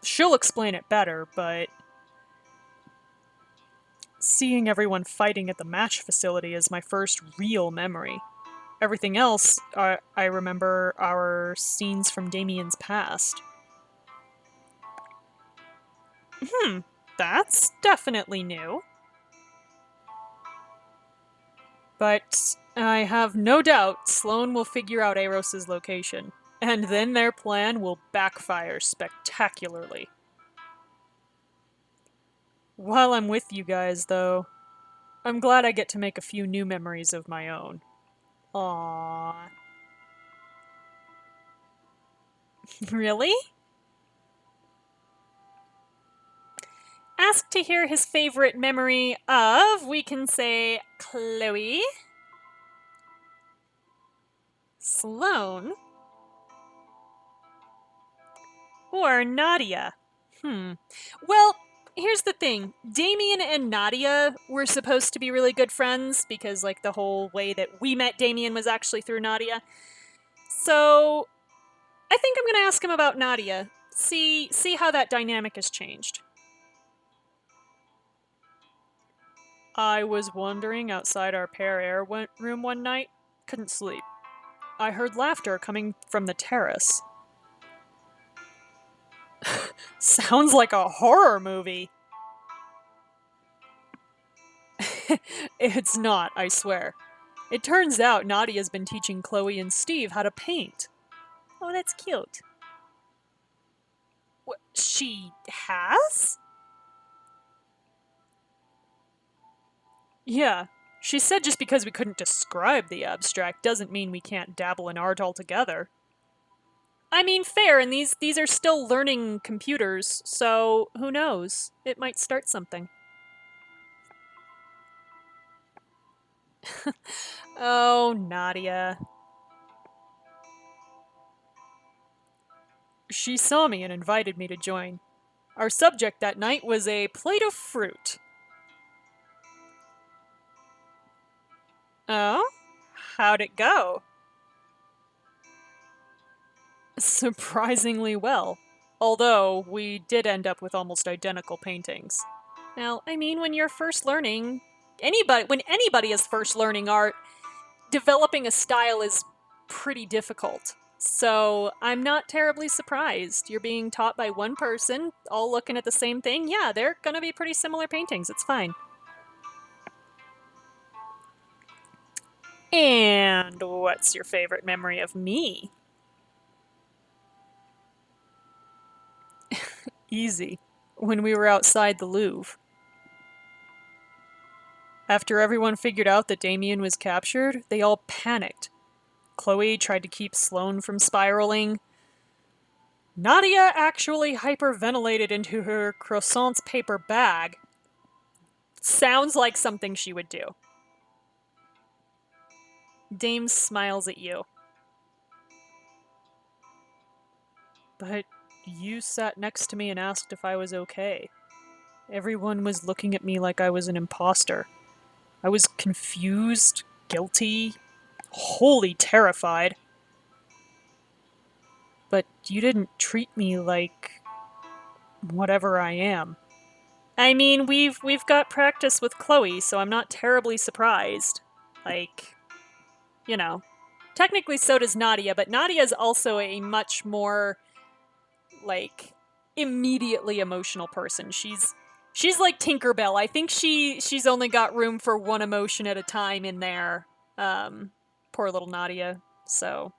She'll explain it better, but seeing everyone fighting at the match facility is my first real memory. Everything else, I remember our scenes from Damien's past. That's definitely new. But I have no doubt Sloane will figure out Eros's location, and then their plan will backfire spectacularly. While I'm with you guys, though, I'm glad I get to make a few new memories of my own. Aww. Really? Asked to hear his favorite memory of, we can say, Chloe, Sloane, or Nadia. Well, here's the thing. Damien and Nadia were supposed to be really good friends because, like, the whole way that we met Damien was actually through Nadia. So, I think I'm gonna ask him about Nadia. See how that dynamic has changed. I was wandering outside our room one night. Couldn't sleep. I heard laughter coming from the terrace. Sounds like a horror movie. It's not, I swear. It turns out Nadia's been teaching Chloe and Steve how to paint. Oh, that's cute. What, she has? Yeah. She said just because we couldn't describe the abstract doesn't mean we can't dabble in art altogether. I mean, fair, and these are still learning computers, so who knows? It might start something. Oh, Nadia. She saw me and invited me to join. Our subject that night was a plate of fruit. Oh? How'd it go? Surprisingly well. Although, we did end up with almost identical paintings. Now, I mean, when you're first learning, when anybody is first learning art, developing a style is pretty difficult. So, I'm not terribly surprised. You're being taught by one person, all looking at the same thing. Yeah, they're gonna be pretty similar paintings. It's fine. And what's your favorite memory of me? Easy. When we were outside the Louvre. After everyone figured out that Damien was captured, they all panicked. Chloe tried to keep Sloane from spiraling. Nadia actually hyperventilated into her croissant's paper bag. Sounds like something she would do. Dame smiles at you. But you sat next to me and asked if I was okay. Everyone was looking at me like I was an imposter. I was confused, guilty, wholly terrified. But you didn't treat me like whatever I am. I mean, we've got practice with Chloe, so I'm not terribly surprised. Like, you know. Technically so does Nadia, but Nadia's also a much more like immediately emotional person. She's like Tinkerbell. I think she's only got room for one emotion at a time in there. Poor little Nadia. So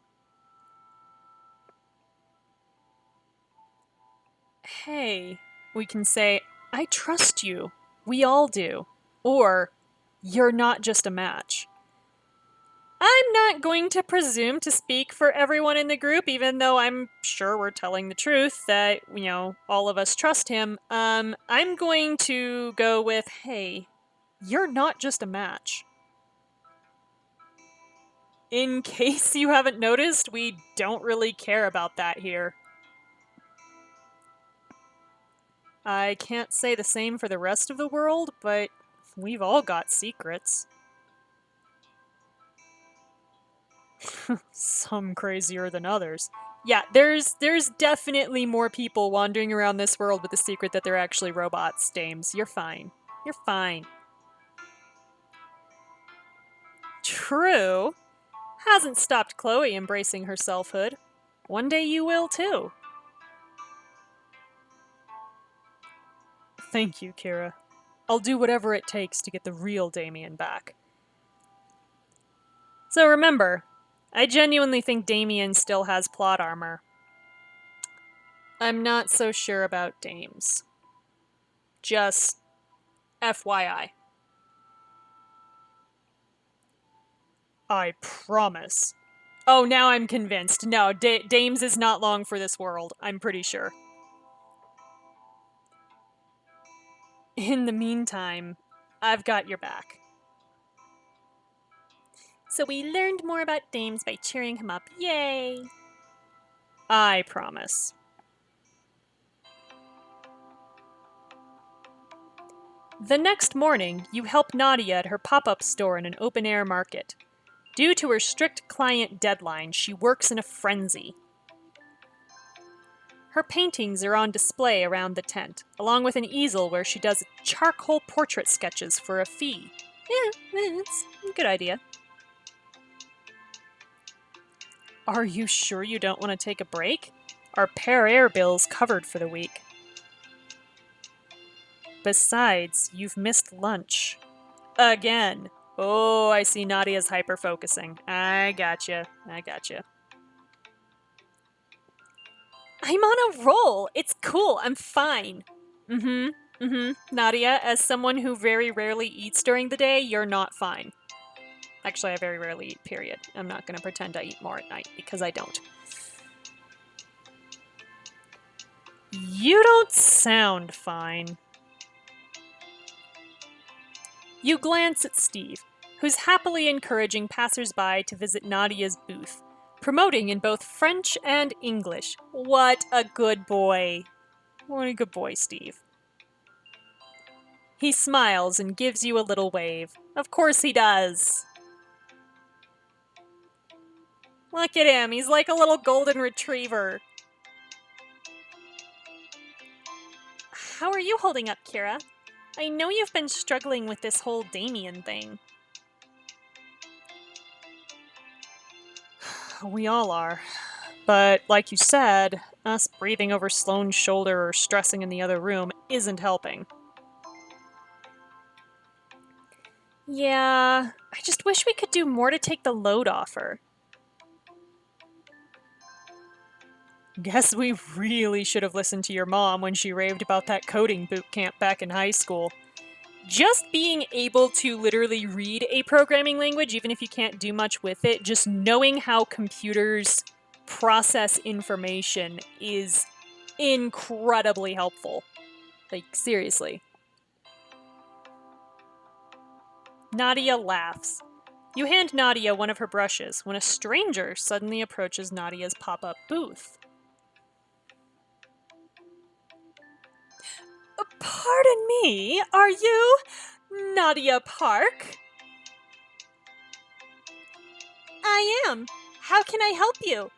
hey, we can say, I trust you. We all do. Or, you're not just a match. I'm not going to presume to speak for everyone in the group, even though I'm sure we're telling the truth that, all of us trust him. I'm going to go with, hey, you're not just a match. In case you haven't noticed, we don't really care about that here. I can't say the same for the rest of the world, but we've all got secrets. Some crazier than others. Yeah, there's definitely more people wandering around this world with the secret that they're actually robots, dames. You're fine. You're fine. True. Hasn't stopped Chloe embracing her selfhood. One day you will too. Thank you, Kira. I'll do whatever it takes to get the real Damien back. So remember, I genuinely think Damien still has plot armor. I'm not so sure about dames. Just FYI. I promise. Oh, now I'm convinced. No, Dames is not long for this world, I'm pretty sure. In the meantime, I've got your back. So we learned more about Dames by cheering him up. Yay! I promise. The next morning, you help Nadia at her pop-up store in an open-air market. Due to her strict client deadline, she works in a frenzy. Her paintings are on display around the tent, along with an easel where she does charcoal portrait sketches for a fee. Yeah, it's a good idea. Are you sure you don't want to take a break? Our pair air bill's covered for the week. Besides, you've missed lunch. Again. Oh, I see Nadia's hyper-focusing. I gotcha. I'm on a roll. It's cool. I'm fine. Nadia, as someone who very rarely eats during the day, you're not fine. Actually, I very rarely eat, period. I'm not going to pretend I eat more at night, because I don't. You don't sound fine. You glance at Steve, who's happily encouraging passersby to visit Nadia's booth, promoting in both French and English. What a good boy. What a good boy, Steve. He smiles and gives you a little wave. Of course he does. Look at him, he's like a little golden retriever. How are you holding up, Kira? I know you've been struggling with this whole Damien thing. We all are. But like you said, us breathing over Sloane's shoulder or stressing in the other room isn't helping. Yeah, I just wish we could do more to take the load off her. Guess we really should have listened to your mom when she raved about that coding boot camp back in high school. Just being able to literally read a programming language, even if you can't do much with it, just knowing how computers process information is incredibly helpful. Like, seriously. Nadia laughs. You hand Nadia one of her brushes when a stranger suddenly approaches Nadia's pop-up booth. Pardon me, are you Nadia Park? I am. How can I help you?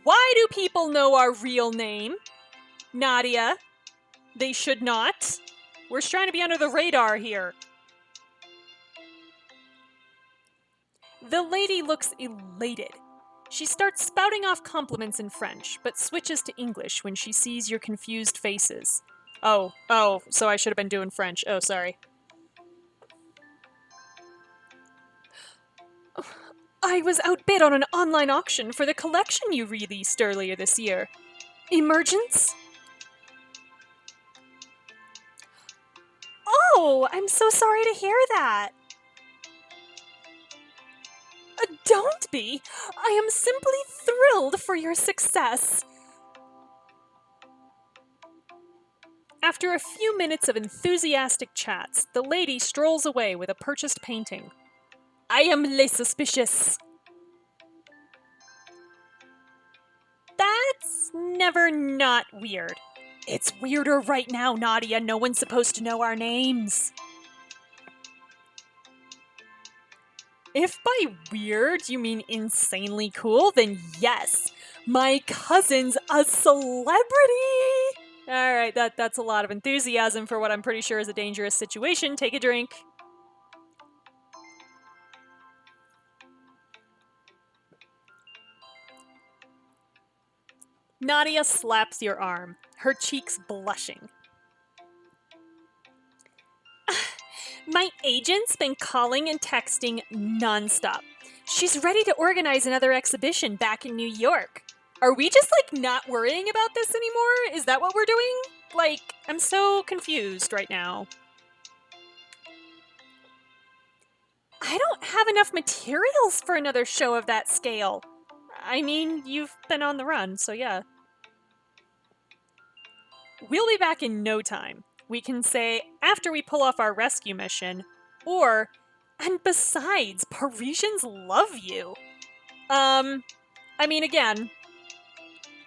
Why do people know our real name? Nadia. They should not. We're just trying to be under the radar here. The lady looks elated. She starts spouting off compliments in French, but switches to English when she sees your confused faces. Oh, so I should have been doing French. Oh, sorry. I was outbid on an online auction for the collection you released earlier this year. Emergence? Oh, I'm so sorry to hear that. Don't be. I am simply thrilled for your success. After a few minutes of enthusiastic chats, the lady strolls away with a purchased painting. I am less suspicious. That's never not weird. It's weirder right now, Nadia. No one's supposed to know our names. If by weird you mean insanely cool, then yes. My cousin's a celebrity! Alright, that's a lot of enthusiasm for what I'm pretty sure is a dangerous situation. Take a drink. Nadia slaps your arm, her cheeks blushing. My agent's been calling and texting nonstop. She's ready to organize another exhibition back in New York. Are we just, not worrying about this anymore? Is that what we're doing? I'm so confused right now. I don't have enough materials for another show of that scale. I mean, you've been on the run, so yeah. We'll be back in no time. We can say, after we pull off our rescue mission, or, and besides, Parisians love you. Again.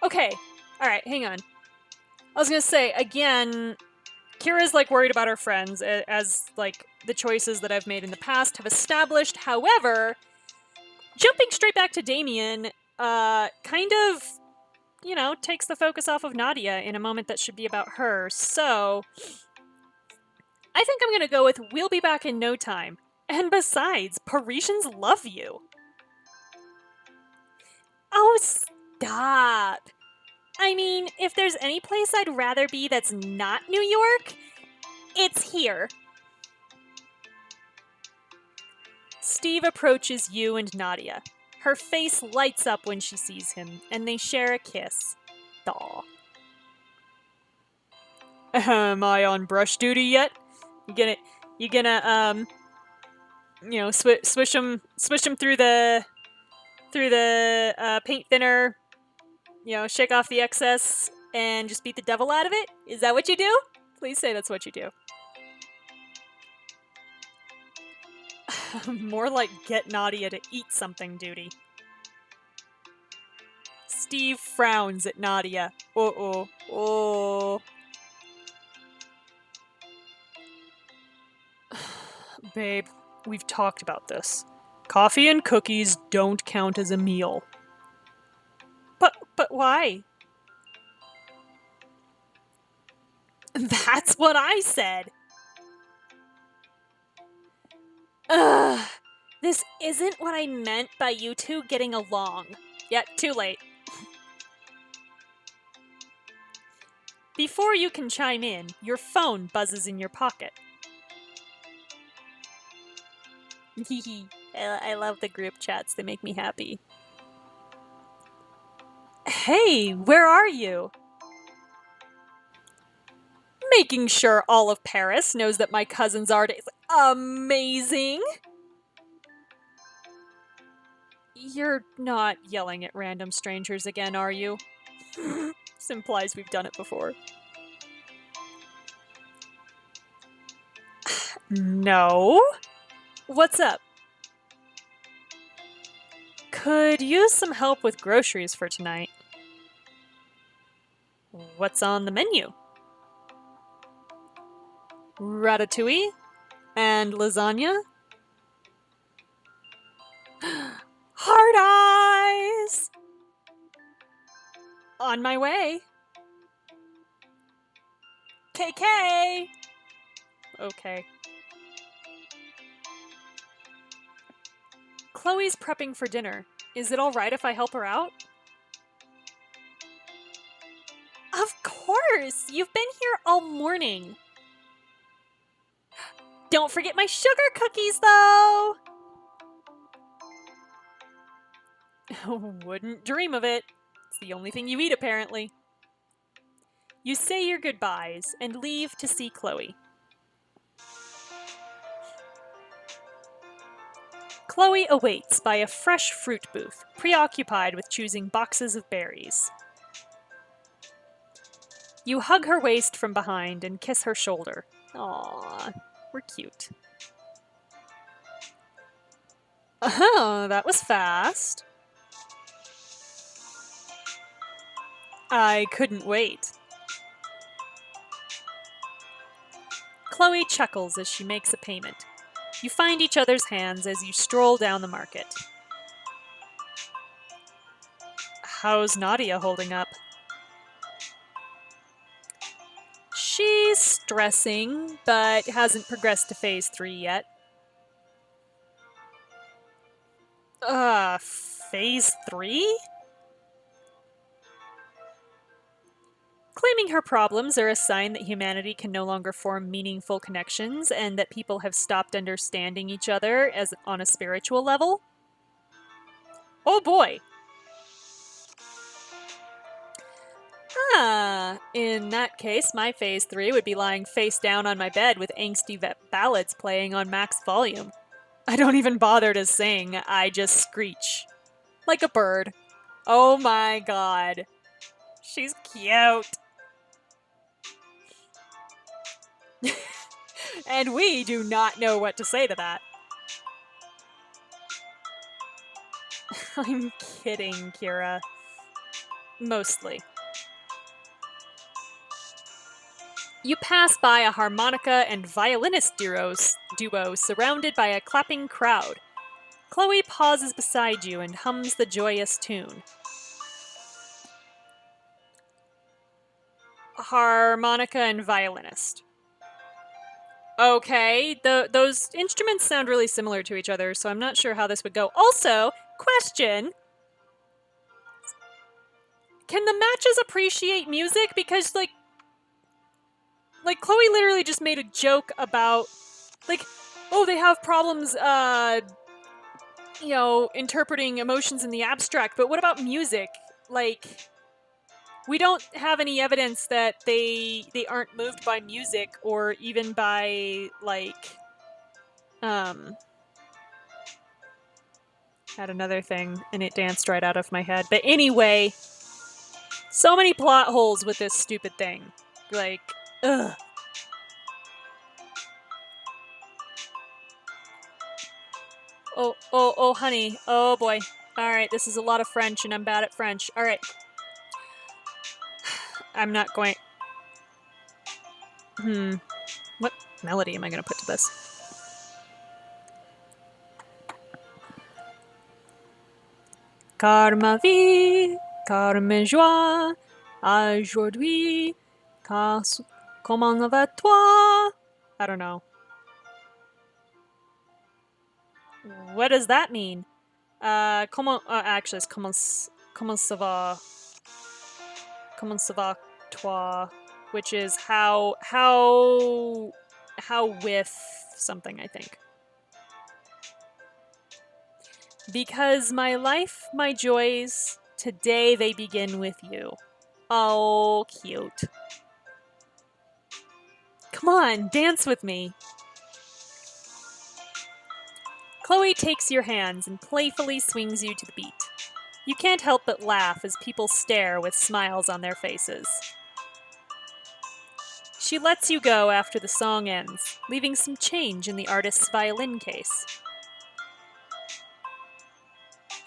Okay, alright, hang on. I was gonna say, again, Kira's, worried about her friends, as, the choices that I've made in the past have established. However, jumping straight back to Damien, kind of you know, takes the focus off of Nadia in a moment that should be about her. So, I think I'm gonna go with we'll be back in no time. And besides, Parisians love you. Oh, stop. I mean, if there's any place I'd rather be that's not New York, it's here. Steve approaches you and Nadia. Her face lights up when she sees him, and they share a kiss. Aw. Am I on brush duty yet? You gonna you know, swish them through the paint thinner. You know, shake off the excess and just beat the devil out of it. Is that what you do? Please say that's what you do. More like get Nadia to eat something duty. Steve frowns at Nadia. Uh-oh. Oh. Babe, we've talked about this. Coffee and cookies don't count as a meal. But why? That's what I said. Ugh. This isn't what I meant by you two getting along. Yet, too late. Before you can chime in, your phone buzzes in your pocket. I love the group chats. They make me happy. Hey, where are you? Making sure all of Paris knows that my cousin's art is amazing. You're not yelling at random strangers again, are you? This implies we've done it before. No. What's up? Could use some help with groceries for tonight. What's on the menu? Ratatouille and lasagna. Hard eyes! On my way. KK! Okay. Chloe's prepping for dinner. Is it alright if I help her out? Of course! You've been here all morning. Don't forget my sugar cookies, though! Wouldn't dream of it. It's the only thing you eat, apparently. You say your goodbyes and leave to see Chloe. Chloe awaits by a fresh fruit booth, preoccupied with choosing boxes of berries. You hug her waist from behind and kiss her shoulder. Aww, we're cute. Oh, that was fast. I couldn't wait. Chloe chuckles as she makes a payment. You find each other's hands as you stroll down the market. How's Nadia holding up? She's stressing, but hasn't progressed to phase 3 yet. Phase 3? Claiming her problems are a sign that humanity can no longer form meaningful connections and that people have stopped understanding each other as on a spiritual level. Oh boy! In that case, my phase 3 would be lying face down on my bed with angsty ballads playing on max volume. I don't even bother to sing, I just screech. Like a bird. Oh my god. She's cute. And we do not know what to say to that. I'm kidding, Kira. Mostly. You pass by a harmonica and violinist duo surrounded by a clapping crowd. Chloe pauses beside you and hums the joyous tune. harmonica and violinist. Okay, those instruments sound really similar to each other, so I'm not sure how this would go. Also, question: can the matches appreciate music? Because like Chloe literally just made a joke about like, oh, they have problems interpreting emotions in the abstract, but what about music? Like, we don't have any evidence that they aren't moved by music or even by like had another thing and it danced right out of my head. But anyway, so many plot holes with this stupid thing. Like, ugh. Oh, honey. Oh, boy. Alright, this is a lot of French, and I'm bad at French. Alright. I'm not going... What melody am I going to put to this? Car ma vie, car mes joies, aujourd'hui, car... Comment va toi? I don't know. What does that mean? Actually, it's comment ça va toi, which is how with something, I think. Because my life, my joys, today they begin with you. Oh, cute. Come on, dance with me. Chloe takes your hands and playfully swings you to the beat. You can't help but laugh as people stare with smiles on their faces. She lets you go after the song ends, leaving some change in the artist's violin case.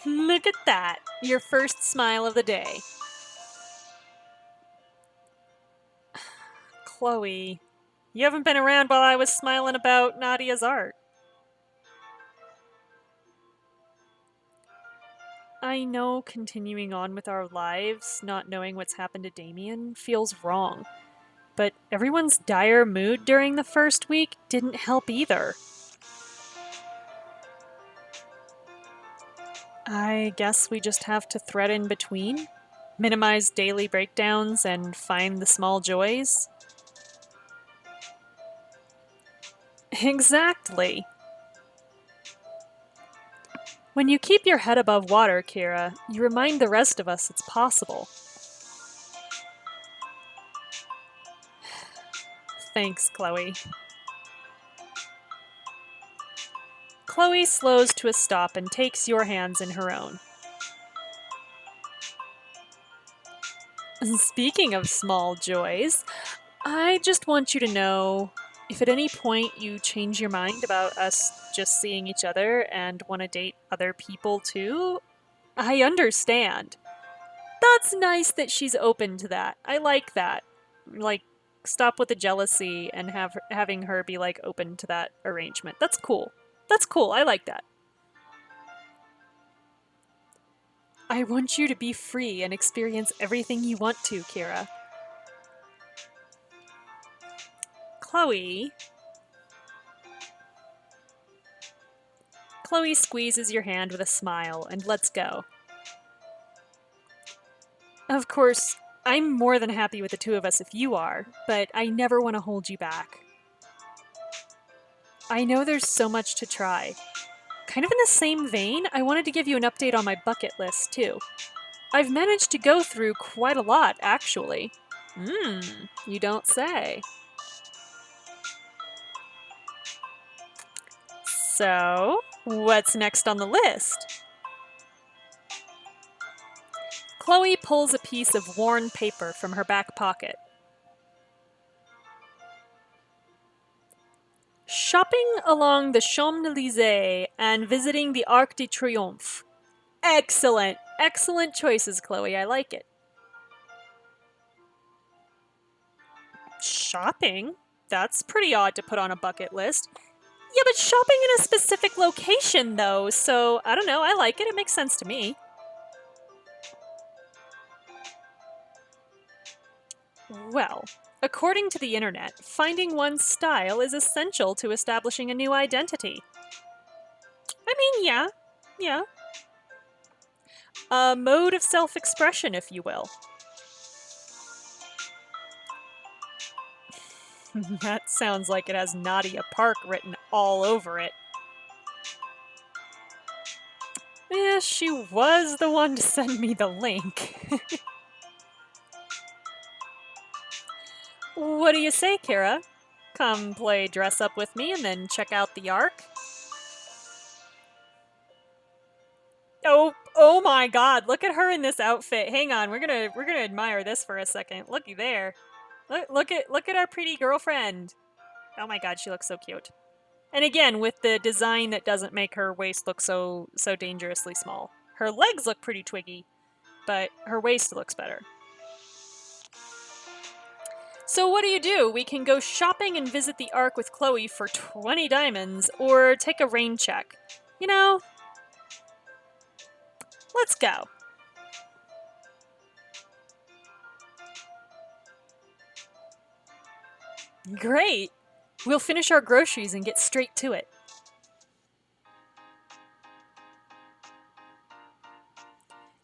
Look at that, your first smile of the day. Chloe, you haven't been around while I was smiling about Nadia's art. I know continuing on with our lives, not knowing what's happened to Damien, feels wrong. But everyone's dire mood during the first week didn't help either. I guess we just have to thread in between, minimize daily breakdowns, and find the small joys. Exactly. When you keep your head above water, Kira, you remind the rest of us it's possible. Thanks, Chloe. Chloe slows to a stop and takes your hands in her own. Speaking of small joys, I just want you to know, if at any point you change your mind about us just seeing each other and want to date other people too, I understand. That's nice that she's open to that. I like that. Like, stop with the jealousy and having her be like open to that arrangement. That's cool. That's cool. I like that. I want you to be free and experience everything you want to, Kira. Chloe. Chloe squeezes your hand with a smile and lets go. Of course, I'm more than happy with the two of us if you are, but I never want to hold you back. I know there's so much to try. Kind of in the same vein, I wanted to give you an update on my bucket list, too. I've managed to go through quite a lot, actually. You don't say. So, what's next on the list? Chloe pulls a piece of worn paper from her back pocket. Shopping along the Champs-Élysées and visiting the Arc de Triomphe. Excellent. Excellent choices, Chloe. I like it. Shopping? That's pretty odd to put on a bucket list. Yeah, but shopping in a specific location, though, so I don't know. I like it. It makes sense to me. Well, according to the internet, finding one's style is essential to establishing a new identity. I mean, yeah, yeah. A mode of self-expression, if you will. That sounds like it has Nadia Park written all over it. Yeah, she was the one to send me the link. What do you say, Kira? Come play dress up with me and then check out the arc? Oh my god, look at her in this outfit. Hang on, we're gonna admire this for a second. Looky there. Look at our pretty girlfriend. Oh my god, she looks so cute. And again, with the design that doesn't make her waist look so dangerously small. Her legs look pretty twiggy, but her waist looks better. So what do? We can go shopping and visit the Ark with Chloe for 20 diamonds, or take a rain check. You know, let's go. Great! We'll finish our groceries and get straight to it.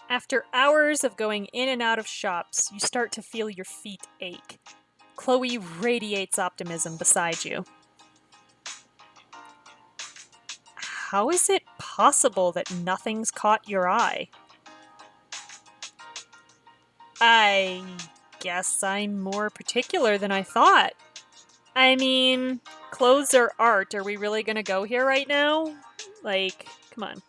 After hours of going in and out of shops, you start to feel your feet ache. Chloe radiates optimism beside you. How is it possible that nothing's caught your eye? I guess I'm more particular than I thought. I mean, clothes are art. Are we really gonna go here right now? Like, come on.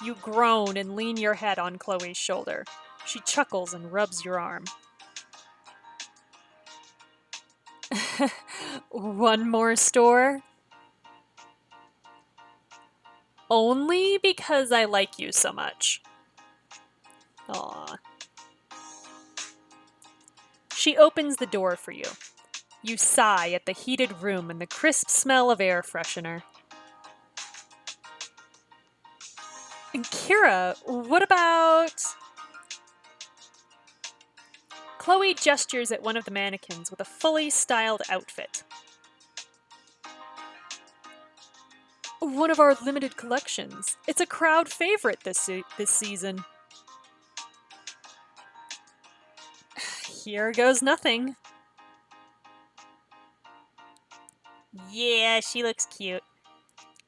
You groan and lean your head on Chloe's shoulder. She chuckles and rubs your arm. One more store? Only because I like you so much. Aww. She opens the door for you. You sigh at the heated room and the crisp smell of air freshener. And Kira, what about... Chloe gestures at one of the mannequins with a fully styled outfit. One of our limited collections. It's a crowd favorite this season. Here goes nothing. Yeah, she looks cute.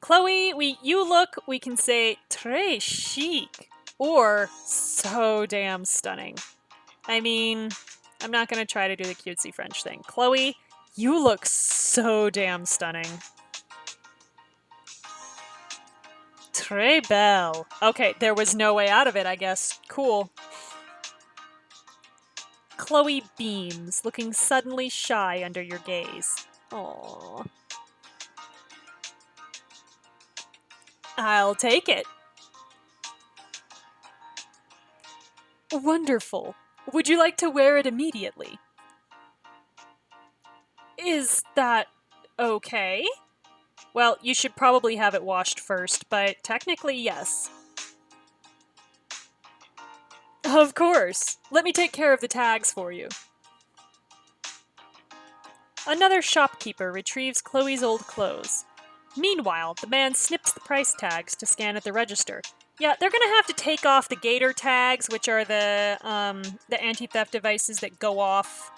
Chloe, we can say très chic or so damn stunning. I mean, I'm not gonna try to do the cutesy French thing. Chloe, you look so damn stunning. Très belle. Okay, there was no way out of it, I guess. Cool. Chloe beams, looking suddenly shy under your gaze. Aww. I'll take it. Wonderful. Would you like to wear it immediately? Is that okay? Well, you should probably have it washed first, but technically, yes. Of course. Let me take care of the tags for you. Another shopkeeper retrieves Chloe's old clothes. Meanwhile, the man snips the price tags to scan at the register. Yeah, they're gonna have to take off the gator tags, which are the anti-theft devices that go off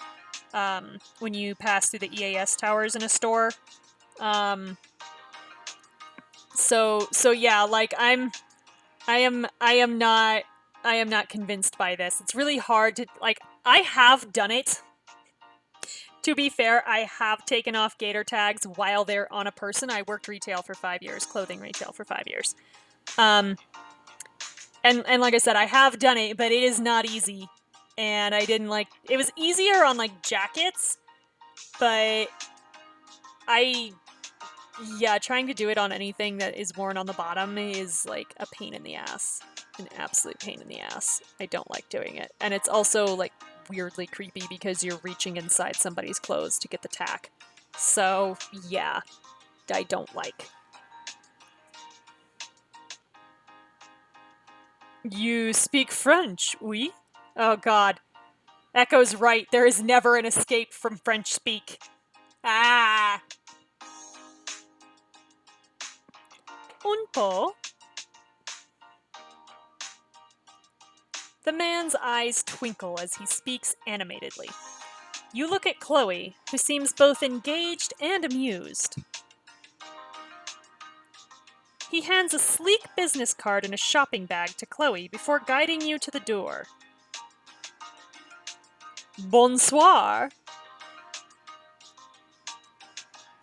when you pass through the EAS towers in a store. So yeah, like I am not convinced by this. It's really hard to, like, I have done it. To be fair, I have taken off gator tags while they're on a person. I worked retail for 5 years, clothing retail for 5 years. And like I said, I have done it, but it is not easy. And I didn't like, it was easier on like jackets, but trying to do it on anything that is worn on the bottom is like a pain in the ass. An absolute pain in the ass. I don't like doing it. And it's also like weirdly creepy because you're reaching inside somebody's clothes to get the tack. So, yeah, I don't like. You speak French, oui? Oh god. Echo's right. There is never an escape from French speak. Ah! Un po. The man's eyes twinkle as he speaks animatedly. You look at Chloe, who seems both engaged and amused. He hands a sleek business card and a shopping bag to Chloe before guiding you to the door. Bonsoir.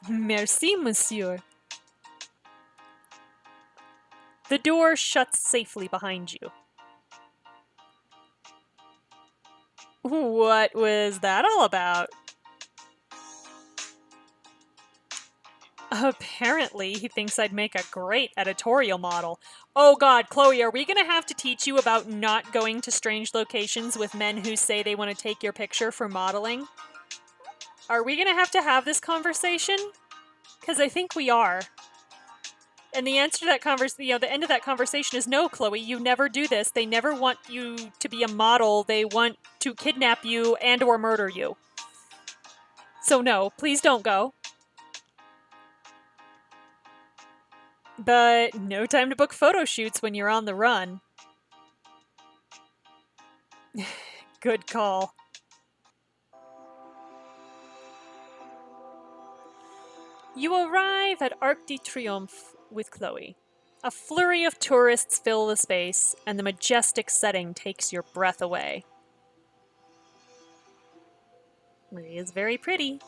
Merci, monsieur. The door shuts safely behind you. What was that all about? Apparently, he thinks I'd make a great editorial model. Oh god, Chloe, are we gonna have to teach you about not going to strange locations with men who say they want to take your picture for modeling? Are we gonna have to have this conversation? Because I think we are. And the answer to that conversation, the end of that conversation is no, Chloe, you never do this. They never want you to be a model. They want to kidnap you and or murder you. So no, please don't go. But no time to book photo shoots when you're on the run. Good call. You arrive at Arc de Triomphe with Chloe. A flurry of tourists fill the space, and the majestic setting takes your breath away. It is very pretty.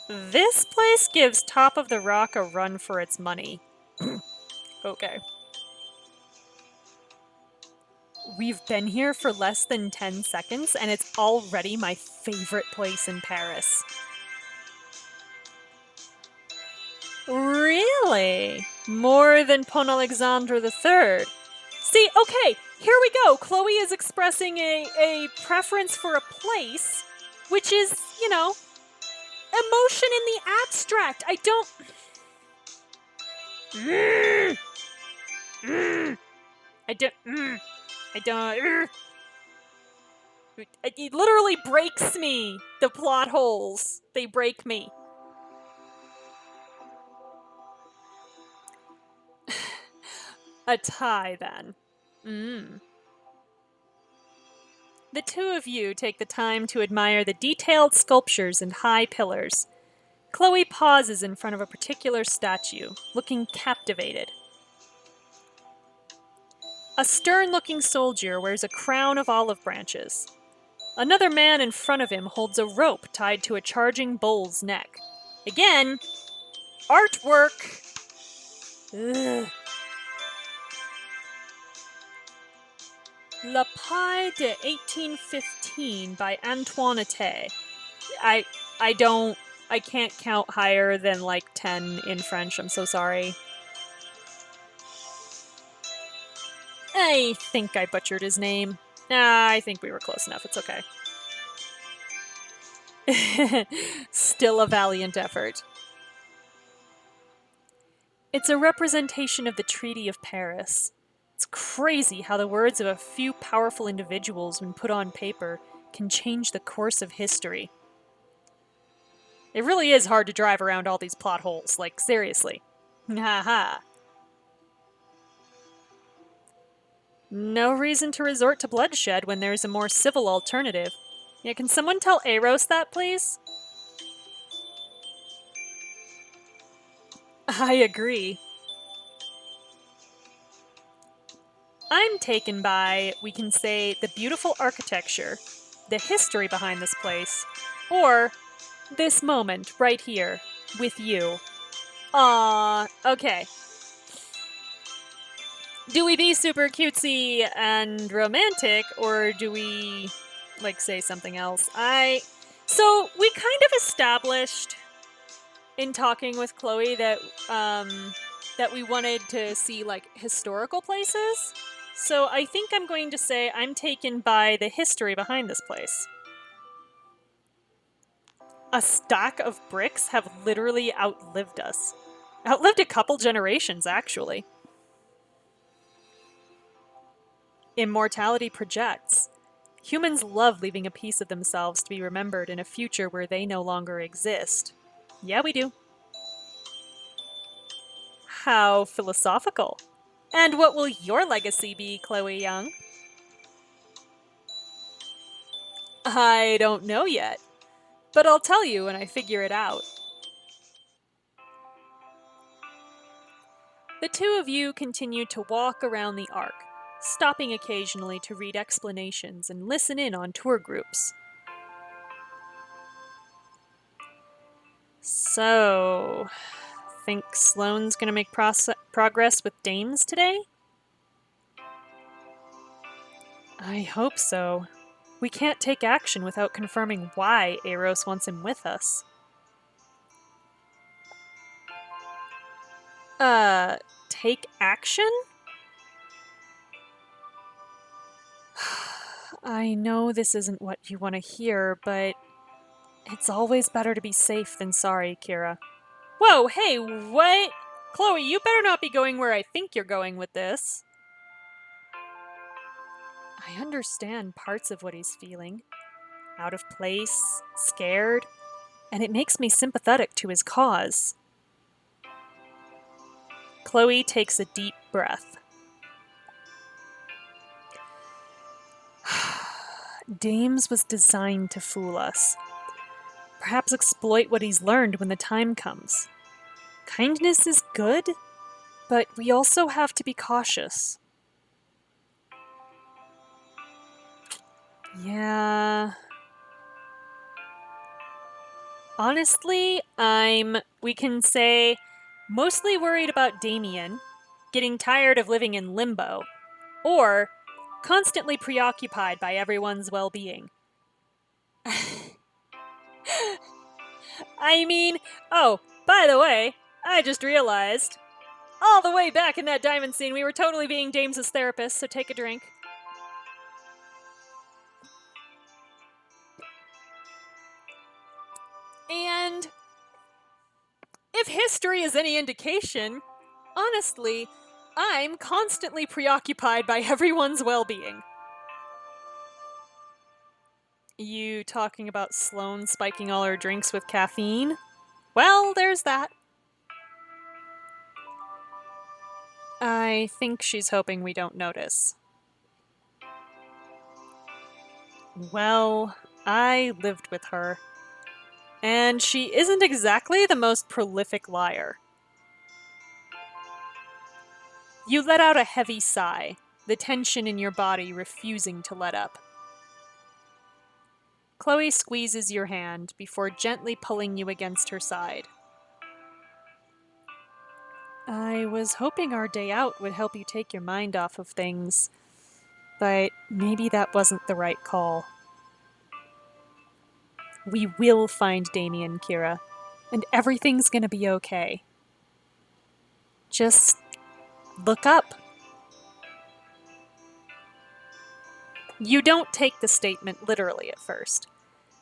This place gives Top of the Rock a run for its money. Okay. We've been here for less than 10 seconds, and it's already my favorite place in Paris. Really? More than Pont Alexandre III? See, okay, here we go. Chloe is expressing a preference for a place, which is, emotion in the abstract. I don't... It literally breaks me. The plot holes. They break me. A tie, then. The two of you take the time to admire the detailed sculptures and high pillars. Chloe pauses in front of a particular statue, looking captivated. A stern-looking soldier wears a crown of olive branches. Another man in front of him holds a rope tied to a charging bull's neck. Again, artwork! Ugh. La Paix de 1815 by Antoinette. I can't count higher than like 10 in French, I'm so sorry. I think I butchered his name. I think we were close enough, it's okay. Still a valiant effort. It's a representation of the Treaty of Paris. It's crazy how the words of a few powerful individuals, when put on paper, can change the course of history. It really is hard to drive around all these plot holes, like, seriously. Haha. No reason to resort to bloodshed when there's a more civil alternative. Yeah, can someone tell Eros that, please? I agree. I'm taken by, we can say, the beautiful architecture, the history behind this place, or this moment right here with you. Aww, okay. Do we be super cutesy and romantic, or do we, say something else? So, we kind of established in talking with Chloe that we wanted to see, historical places. So I think I'm going to say I'm taken by the history behind this place. A stack of bricks have literally outlived us. Outlived a couple generations, actually. Immortality projects. Humans love leaving a piece of themselves to be remembered in a future where they no longer exist. Yeah, we do. How philosophical. And what will your legacy be, Chloe Young? I don't know yet, but I'll tell you when I figure it out. The two of you continue to walk around the Ark, stopping occasionally to read explanations and listen in on tour groups. So, think Sloane's gonna make progress with dames today? I hope so. We can't take action without confirming why Eros wants him with us. Take action? I know this isn't what you want to hear, but it's always better to be safe than sorry, Kira. Whoa, hey, what? Chloe, you better not be going where I think you're going with this. I understand parts of what he's feeling. Out of place, scared, and it makes me sympathetic to his cause. Chloe takes a deep breath. Dames was designed to fool us. Perhaps exploit what he's learned when the time comes. Kindness is good, but we also have to be cautious. Yeah. Honestly, we can say, mostly worried about Damien, getting tired of living in limbo, or constantly preoccupied by everyone's well-being. I mean, oh, by the way, I just realized, all the way back in that diamond scene, we were totally being Dames' therapist, so take a drink. And if history is any indication, honestly, I'm constantly preoccupied by everyone's well-being. You talking about Sloane spiking all her drinks with caffeine? Well, there's that. I think she's hoping we don't notice. Well, I lived with her. And she isn't exactly the most prolific liar. You let out a heavy sigh, the tension in your body refusing to let up. Chloe squeezes your hand before gently pulling you against her side. I was hoping our day out would help you take your mind off of things, but maybe that wasn't the right call. We will find Damien, Kira, and everything's gonna be okay. Just look up. You don't take the statement literally at first,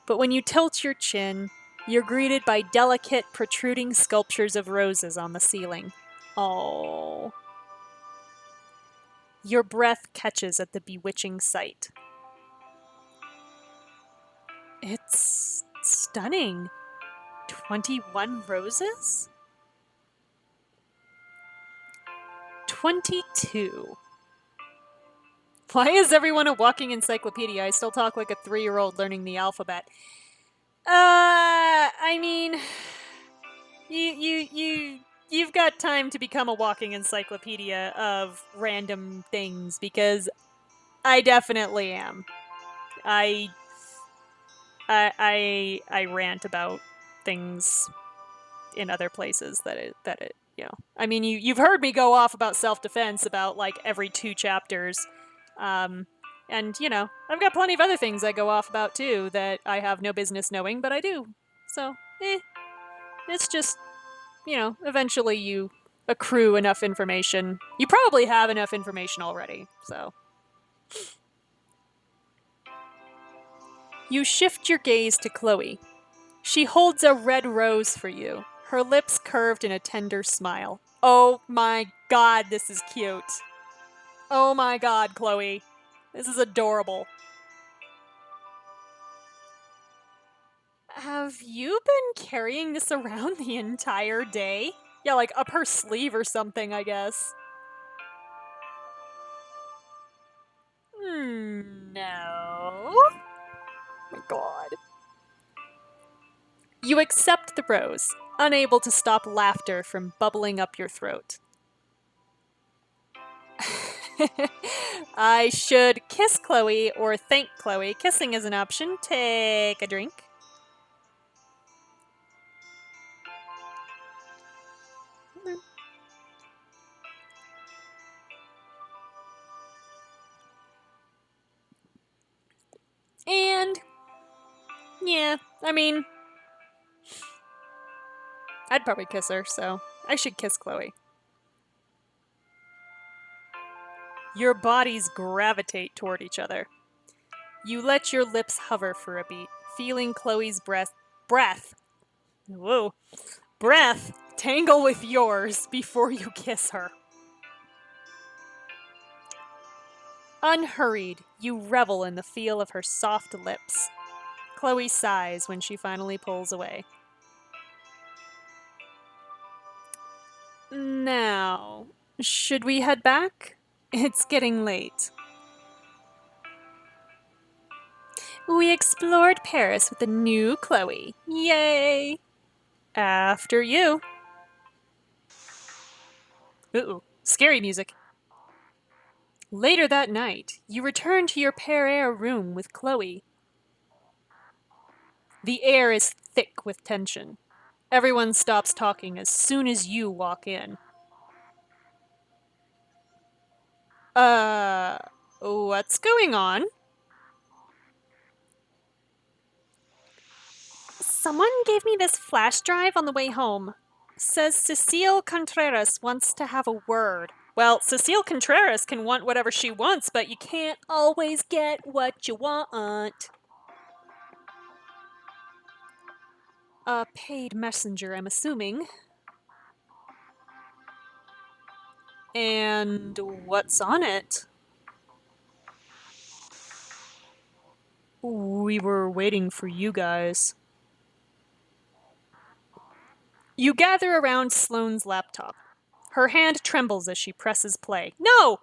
but when you tilt your chin, you're greeted by delicate, protruding sculptures of roses on the ceiling. Oh. Your breath catches at the bewitching sight. It's stunning. 21 roses? 22. Why is everyone a walking encyclopedia? I still talk like a 3-year-old learning the alphabet. I mean, you've got time to become a walking encyclopedia of random things, because I definitely am. I rant about things in other places that it you know. I mean, you've heard me go off about self-defense about like every 2 chapters. And, you know, I've got plenty of other things I go off about too that I have no business knowing, but I do. So, it's just, you know, eventually you accrue enough information. You probably have enough information already, so. You shift your gaze to Chloe. She holds a red rose for you, her lips curved in a tender smile. Oh my god, this is cute. Oh my god, Chloe. This is adorable. Have you been carrying this around the entire day? Yeah, like up her sleeve or something, I guess. No. Oh my god. You accept the rose, unable to stop laughter from bubbling up your throat. I should kiss Chloe or thank Chloe. Kissing is an option. Take a drink. And, yeah, I mean, I'd probably kiss her, so I should kiss Chloe. Your bodies gravitate toward each other. You let your lips hover for a beat, feeling Chloe's breath tangle with yours before you kiss her. Unhurried, you revel in the feel of her soft lips. Chloe sighs when she finally pulls away. Now, should we head back? It's getting late. We explored Paris with the new Chloe. Yay! After you. Ooh, scary music. Later that night, you return to your Pear room with Chloe. The air is thick with tension. Everyone stops talking as soon as you walk in. What's going on? Someone gave me this flash drive on the way home. Says Cecile Contreras wants to have a word. Well, Cecile Contreras can want whatever she wants, but you can't always get what you want. A paid messenger, I'm assuming. And what's on it? We were waiting for you guys. You gather around Sloane's laptop. Her hand trembles as she presses play. No!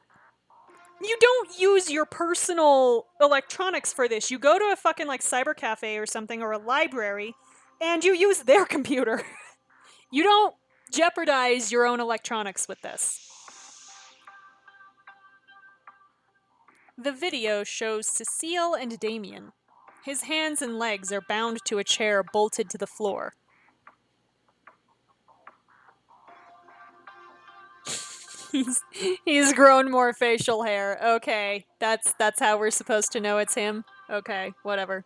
You don't use your personal electronics for this. You go to a fucking like cyber cafe or something or a library and you use their computer. You don't jeopardize your own electronics with this. The video shows Cecile and Damien. His hands and legs are bound to a chair bolted to the floor. He's grown more facial hair. Okay, that's how we're supposed to know it's him. Okay, whatever.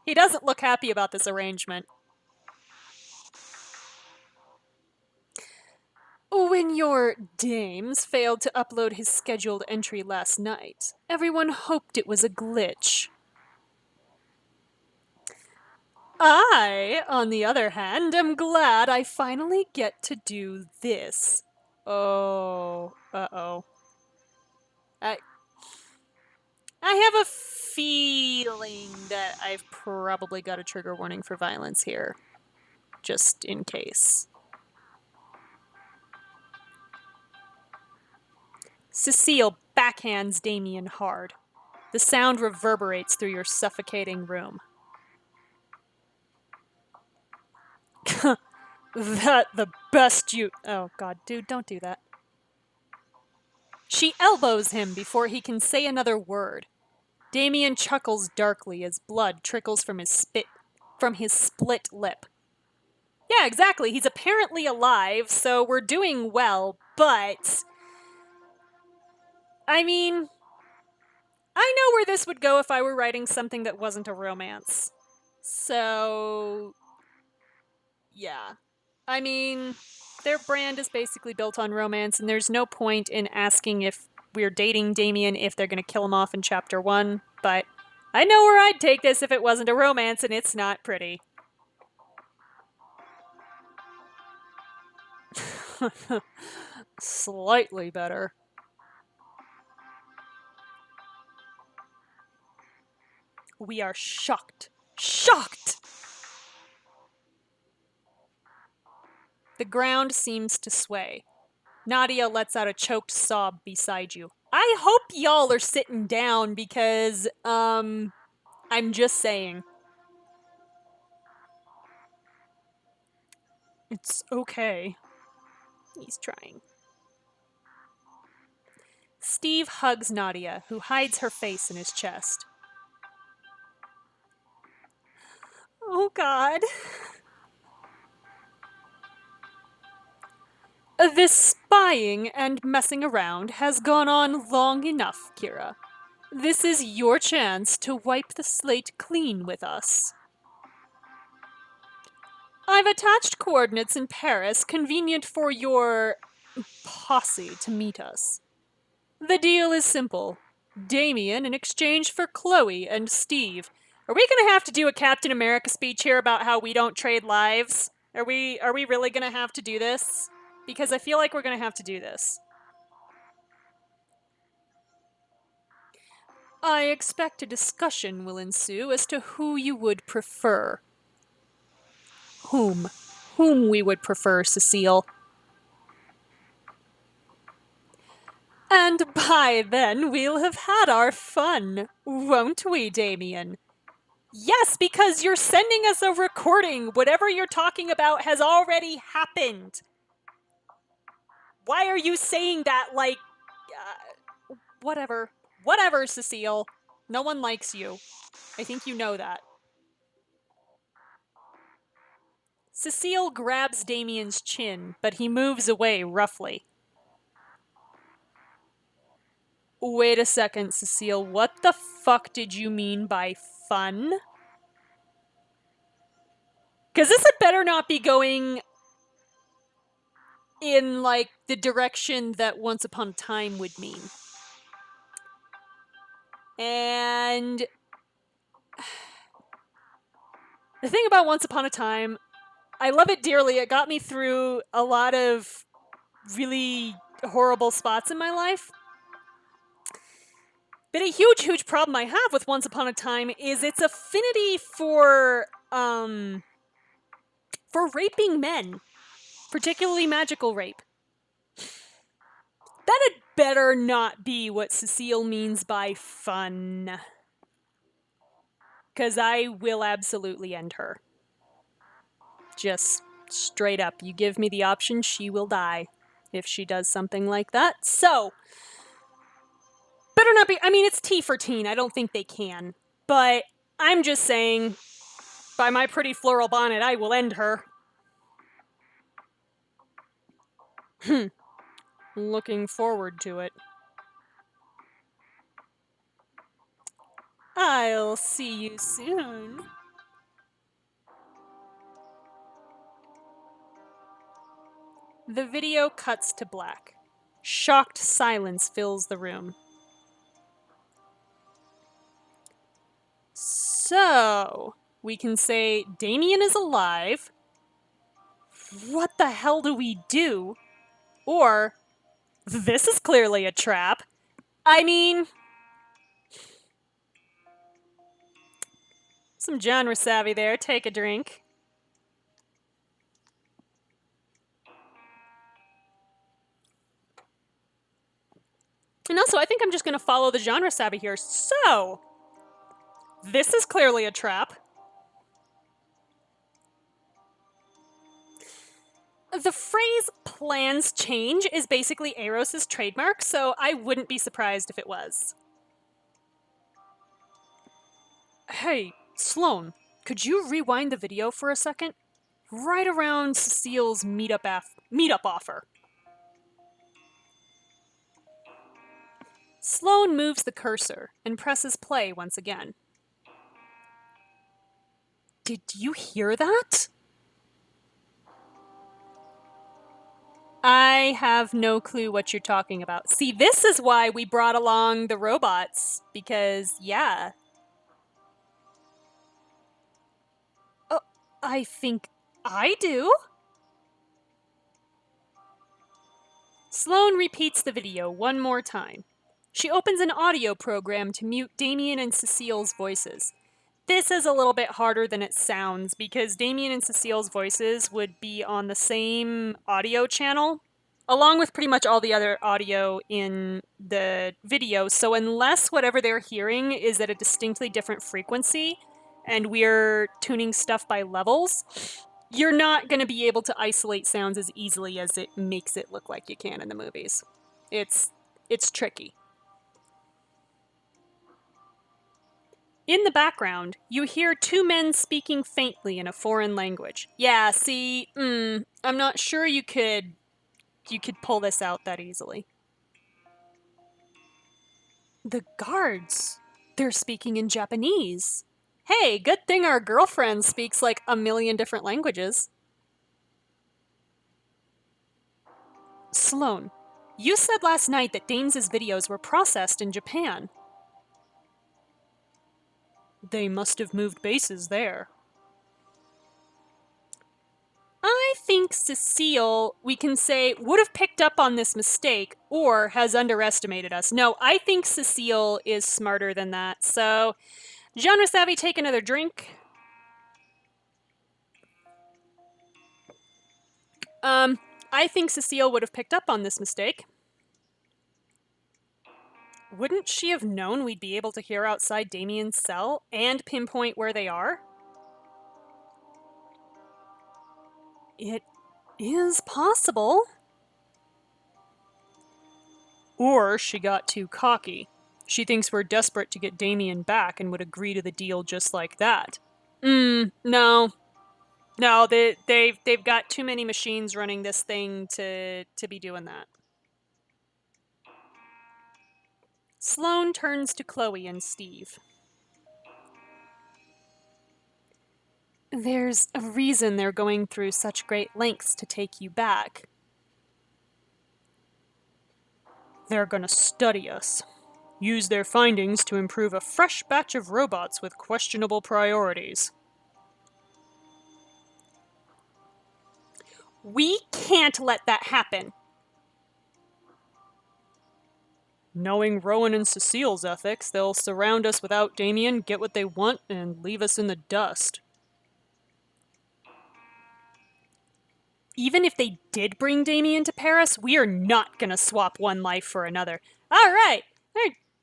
He doesn't look happy about this arrangement. When your dames failed to upload his scheduled entry last night, everyone hoped it was a glitch. I, on the other hand, am glad I finally get to do this. Oh, uh-oh. I have a feeling that I've probably got a trigger warning for violence here. Just in case. Cecile backhands Damien hard. The sound reverberates through your suffocating room. That the best you... Oh, God, dude, don't do that. She elbows him before he can say another word. Damien chuckles darkly as blood trickles from his split lip. Yeah, exactly. He's apparently alive, so we're doing well, but... I mean... I know where this would go if I were writing something that wasn't a romance. So... yeah. I mean, their brand is basically built on romance, and there's no point in asking if we're dating Damien if they're going to kill him off in chapter 1, but I know where I'd take this if it wasn't a romance, and it's not pretty. Slightly better. We are shocked. Shocked! The ground seems to sway. Nadia lets out a choked sob beside you. I hope y'all are sitting down because, I'm just saying. It's okay. He's trying. Steve hugs Nadia, who hides her face in his chest. Oh, God. This spying and messing around has gone on long enough, Kira. This is your chance to wipe the slate clean with us. I've attached coordinates in Paris convenient for your posse to meet us. The deal is simple. Damien in exchange for Chloe and Steve. Are we gonna have to do a Captain America speech here about how we don't trade lives? Are we really gonna have to do this? Because I feel like we're gonna have to do this. I expect a discussion will ensue as to who you would prefer. Whom? Whom we would prefer, Cecile. And by then we'll have had our fun, won't we, Damien? Yes, because you're sending us a recording. Whatever you're talking about has already happened. Why are you saying that like... whatever. Whatever, Cecile. No one likes you. I think you know that. Cecile grabs Damien's chin, but he moves away roughly. Wait a second, Cecile. What the fuck did you mean by fun? Because this had better not be going in, like, the direction that Once Upon a Time would mean. And the thing about Once Upon a Time, I love it dearly. It got me through a lot of really horrible spots in my life. But a huge, huge problem I have with Once Upon a Time is its affinity for raping men. Particularly magical rape. That had better not be what Cecile means by fun. Because I will absolutely end her. Just straight up. You give me the option, she will die. If she does something like that. So, better not be... I mean, it's T for teen. I don't think they can. But I'm just saying, by my pretty floral bonnet, I will end her. Looking forward to it. I'll see you soon. The video cuts to black. Shocked silence fills the room. So, we can say Damien is alive. What the hell do we do? Or, this is clearly a trap. I mean, some genre savvy there. Take a drink. And also, I think I'm just going to follow the genre savvy here. So, this is clearly a trap. The phrase plans change is basically Eros' trademark, so I wouldn't be surprised if it was. Hey, Sloan, could you rewind the video for a second? Right around Cecile's meetup offer. Sloan moves the cursor and presses play once again. Did you hear that? I have no clue what you're talking about. See, this is why we brought along the robots, because, yeah. Oh, I think I do. Sloan repeats the video one more time. She opens an audio program to mute Damien and Cecile's voices. this is a little bit harder than it sounds because Damien and Cecile's voices would be on the same audio channel, along with pretty much all the other audio in the video. So unless whatever they're hearing is at a distinctly different frequency and we're tuning stuff by levels, you're not going to be able to isolate sounds as easily as it makes it look like you can in the movies. It's tricky. In the background, you hear two men speaking faintly in a foreign language. Yeah, see, I'm not sure you could pull this out that easily. The guards, they're speaking in Japanese. Hey, good thing our girlfriend speaks like a million different languages. Sloane, you said last night that Danes' videos were processed in Japan. They must have moved bases there. I think Cecile, we can say, would have picked up on this mistake or has underestimated us. No, I think Cecile is smarter than that. So, Genre Savvy, take another drink. I think Cecile would have picked up on this mistake. Wouldn't she have known we'd be able to hear outside Damien's cell and pinpoint where they are? It is possible. Or she got too cocky. She thinks we're desperate to get Damien back and would agree to the deal just like that. No. No, they've got too many machines running this thing to be doing that. Sloane turns to Chloe and Steve. There's a reason they're going through such great lengths to take you back. They're gonna study us. Use their findings to improve a fresh batch of robots with questionable priorities. We can't let that happen. Knowing Rowan and Cecile's ethics, they'll surround us without Damien, get what they want, and leave us in the dust. Even if they did bring Damien to Paris, we are not gonna swap one life for another. All right.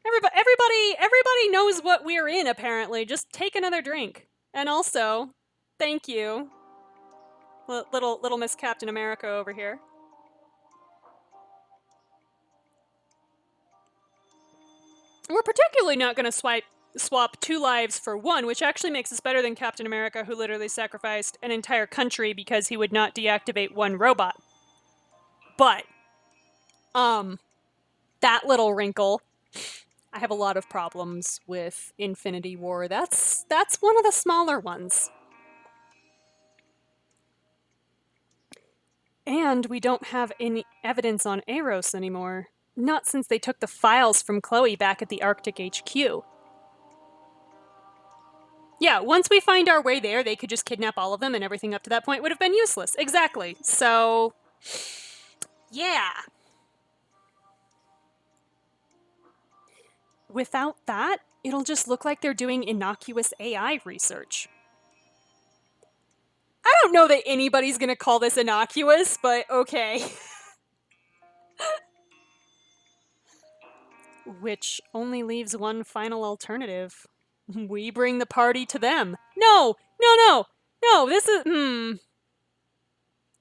Everybody knows what we're in, apparently. Just take another drink. And also, thank you. Little Miss Captain America over here. We're particularly not going to swap two lives for one, which actually makes us better than Captain America, who literally sacrificed an entire country because he would not deactivate one robot. But, that little wrinkle, I have a lot of problems with Infinity War. That's one of the smaller ones. And we don't have any evidence on Eros anymore. Not since they took the files from Chloe back at the Arctic HQ. Yeah, once we find our way there, they could just kidnap all of them and everything up to that point would have been useless. Exactly. So, yeah. Without that, it'll just look like they're doing innocuous AI research. I don't know that anybody's gonna call this innocuous, but okay. Which only leaves one final alternative. We bring the party to them. No, this is,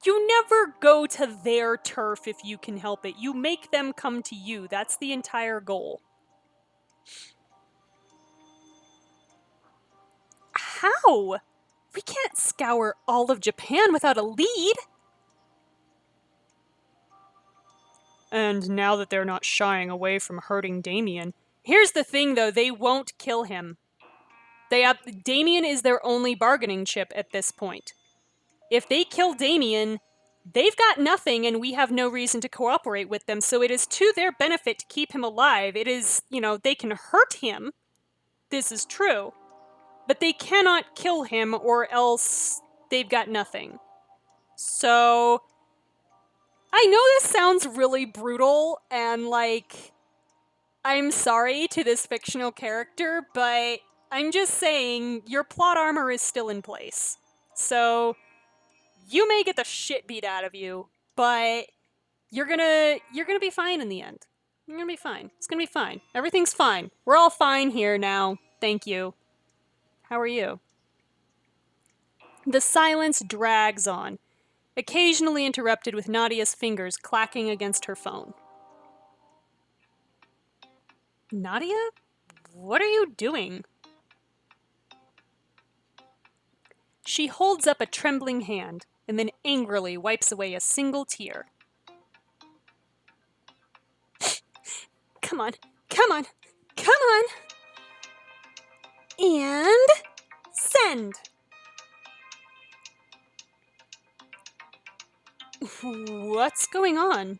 You never go to their turf if you can help it. You make them come to you. That's the entire goal. How? We can't scour all of Japan without a lead. And now that they're not shying away from hurting Damien, here's the thing though, they won't kill him. Damien is their only bargaining chip at this point. If they kill Damien, they've got nothing and we have no reason to cooperate with them, so it is to their benefit to keep him alive. It is, they can hurt him. This is true. But they cannot kill him or else they've got nothing. So, I know this sounds really brutal and I'm sorry to this fictional character, but I'm just saying your plot armor is still in place. So you may get the shit beat out of you, but you're gonna be fine in the end. You're gonna be fine. It's gonna be fine. Everything's fine. We're all fine here now. Thank you. How are you? The silence drags on, occasionally interrupted with Nadia's fingers clacking against her phone. Nadia? What are you doing? She holds up a trembling hand and then angrily wipes away a single tear. Come on, come on, come on! And send! What's going on?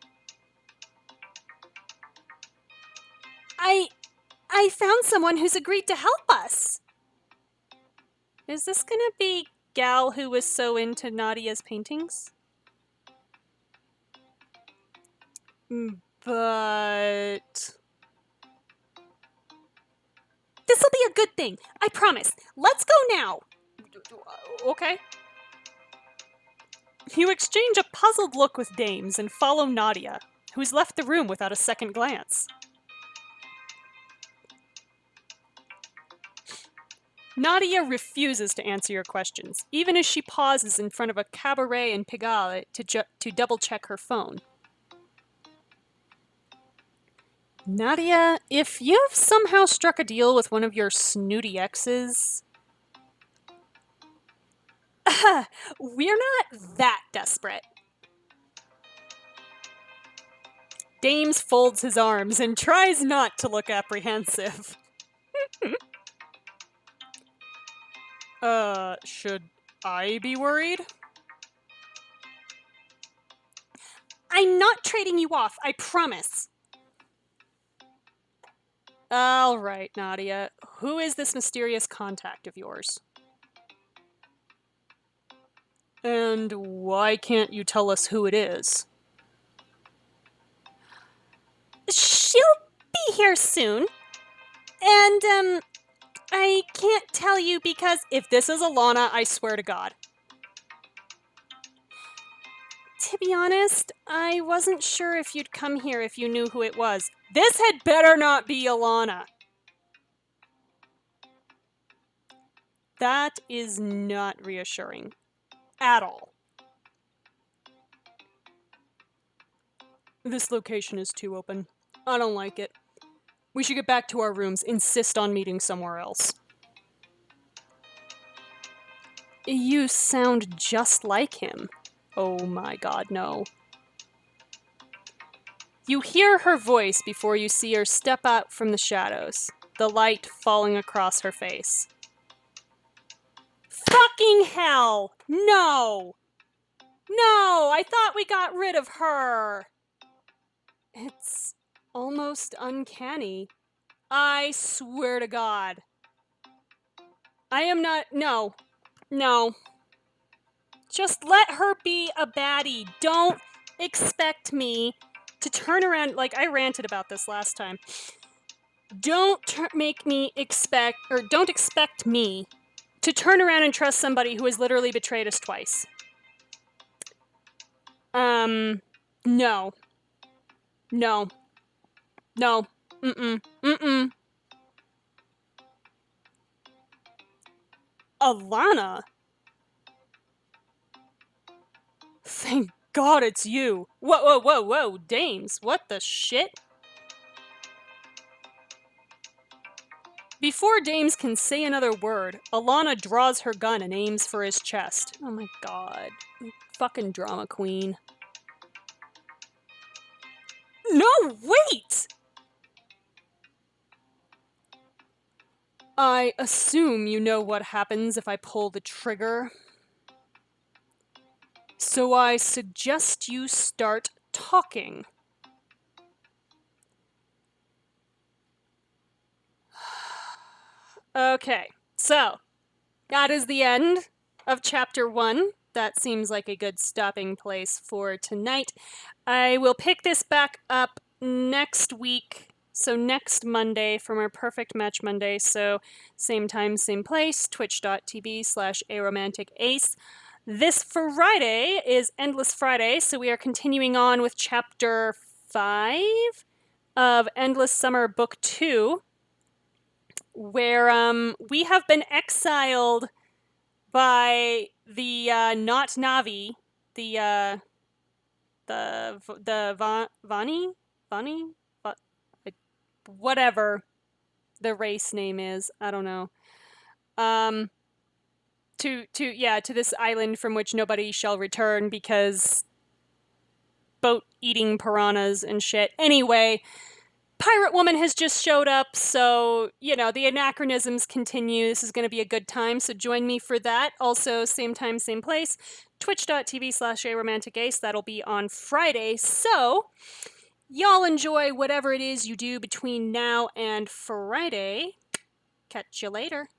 I found someone who's agreed to help us. Is this gonna be gal who was so into Nadia's paintings? But... This'll be a good thing, I promise. Let's go now. Okay. You exchange a puzzled look with Dames and follow Nadia, who's left the room without a second glance. Nadia refuses to answer your questions, even as she pauses in front of a cabaret in Pigalle to double-check her phone. Nadia, if you've somehow struck a deal with one of your snooty exes... we're not that desperate. Dames folds his arms and tries not to look apprehensive. Should I be worried? I'm not trading you off, I promise. All right, Nadia. Who is this mysterious contact of yours? And why can't you tell us who it is? She'll be here soon. And, I can't tell you because if this is Alana, I swear to God. To be honest, I wasn't sure if you'd come here if you knew who it was. This had better not be Alana. That is not reassuring. At all. This location is too open. I don't like it. We should get back to our rooms. Insist on meeting somewhere else. You sound just like him. Oh my God, no. You hear her voice before you see her step out from the shadows, the light falling across her face. Fucking hell! No! No! I thought we got rid of her! It's almost uncanny. I swear to God. I am not... No. No. Just let her be a baddie. Don't expect me to turn around... Like, I ranted about this last time. Don't make me expect... Or don't expect me to turn around and trust somebody who has literally betrayed us twice. No. No. No. Mm-mm. Mm-mm. Alana? Thank God it's you. Whoa, whoa, whoa, whoa, Dames, what the shit? Before Dames can say another word, Alana draws her gun and aims for his chest. Oh my God. Fucking drama queen. No, wait! I assume you know what happens if I pull the trigger. So I suggest you start talking. Okay, so that is the end of chapter 1. That seems like a good stopping place for tonight. I will pick this back up next week, So next Monday from our Perfect Match Monday, so same time, same place, twitch.tv/aromanticace. This Friday is Endless Friday, so we are continuing on with Chapter 5 of Endless Summer Book 2, where we have been exiled by the not Navi, the Vani, whatever the race name is, I don't know. To this island from which nobody shall return because boat eating piranhas and shit. Anyway, Pirate Woman has just showed up, so, the anachronisms continue. This is going to be a good time, so join me for that. Also, same time, same place, twitch.tv/aromanticace. That'll be on Friday. So, y'all enjoy whatever it is you do between now and Friday. Catch you later.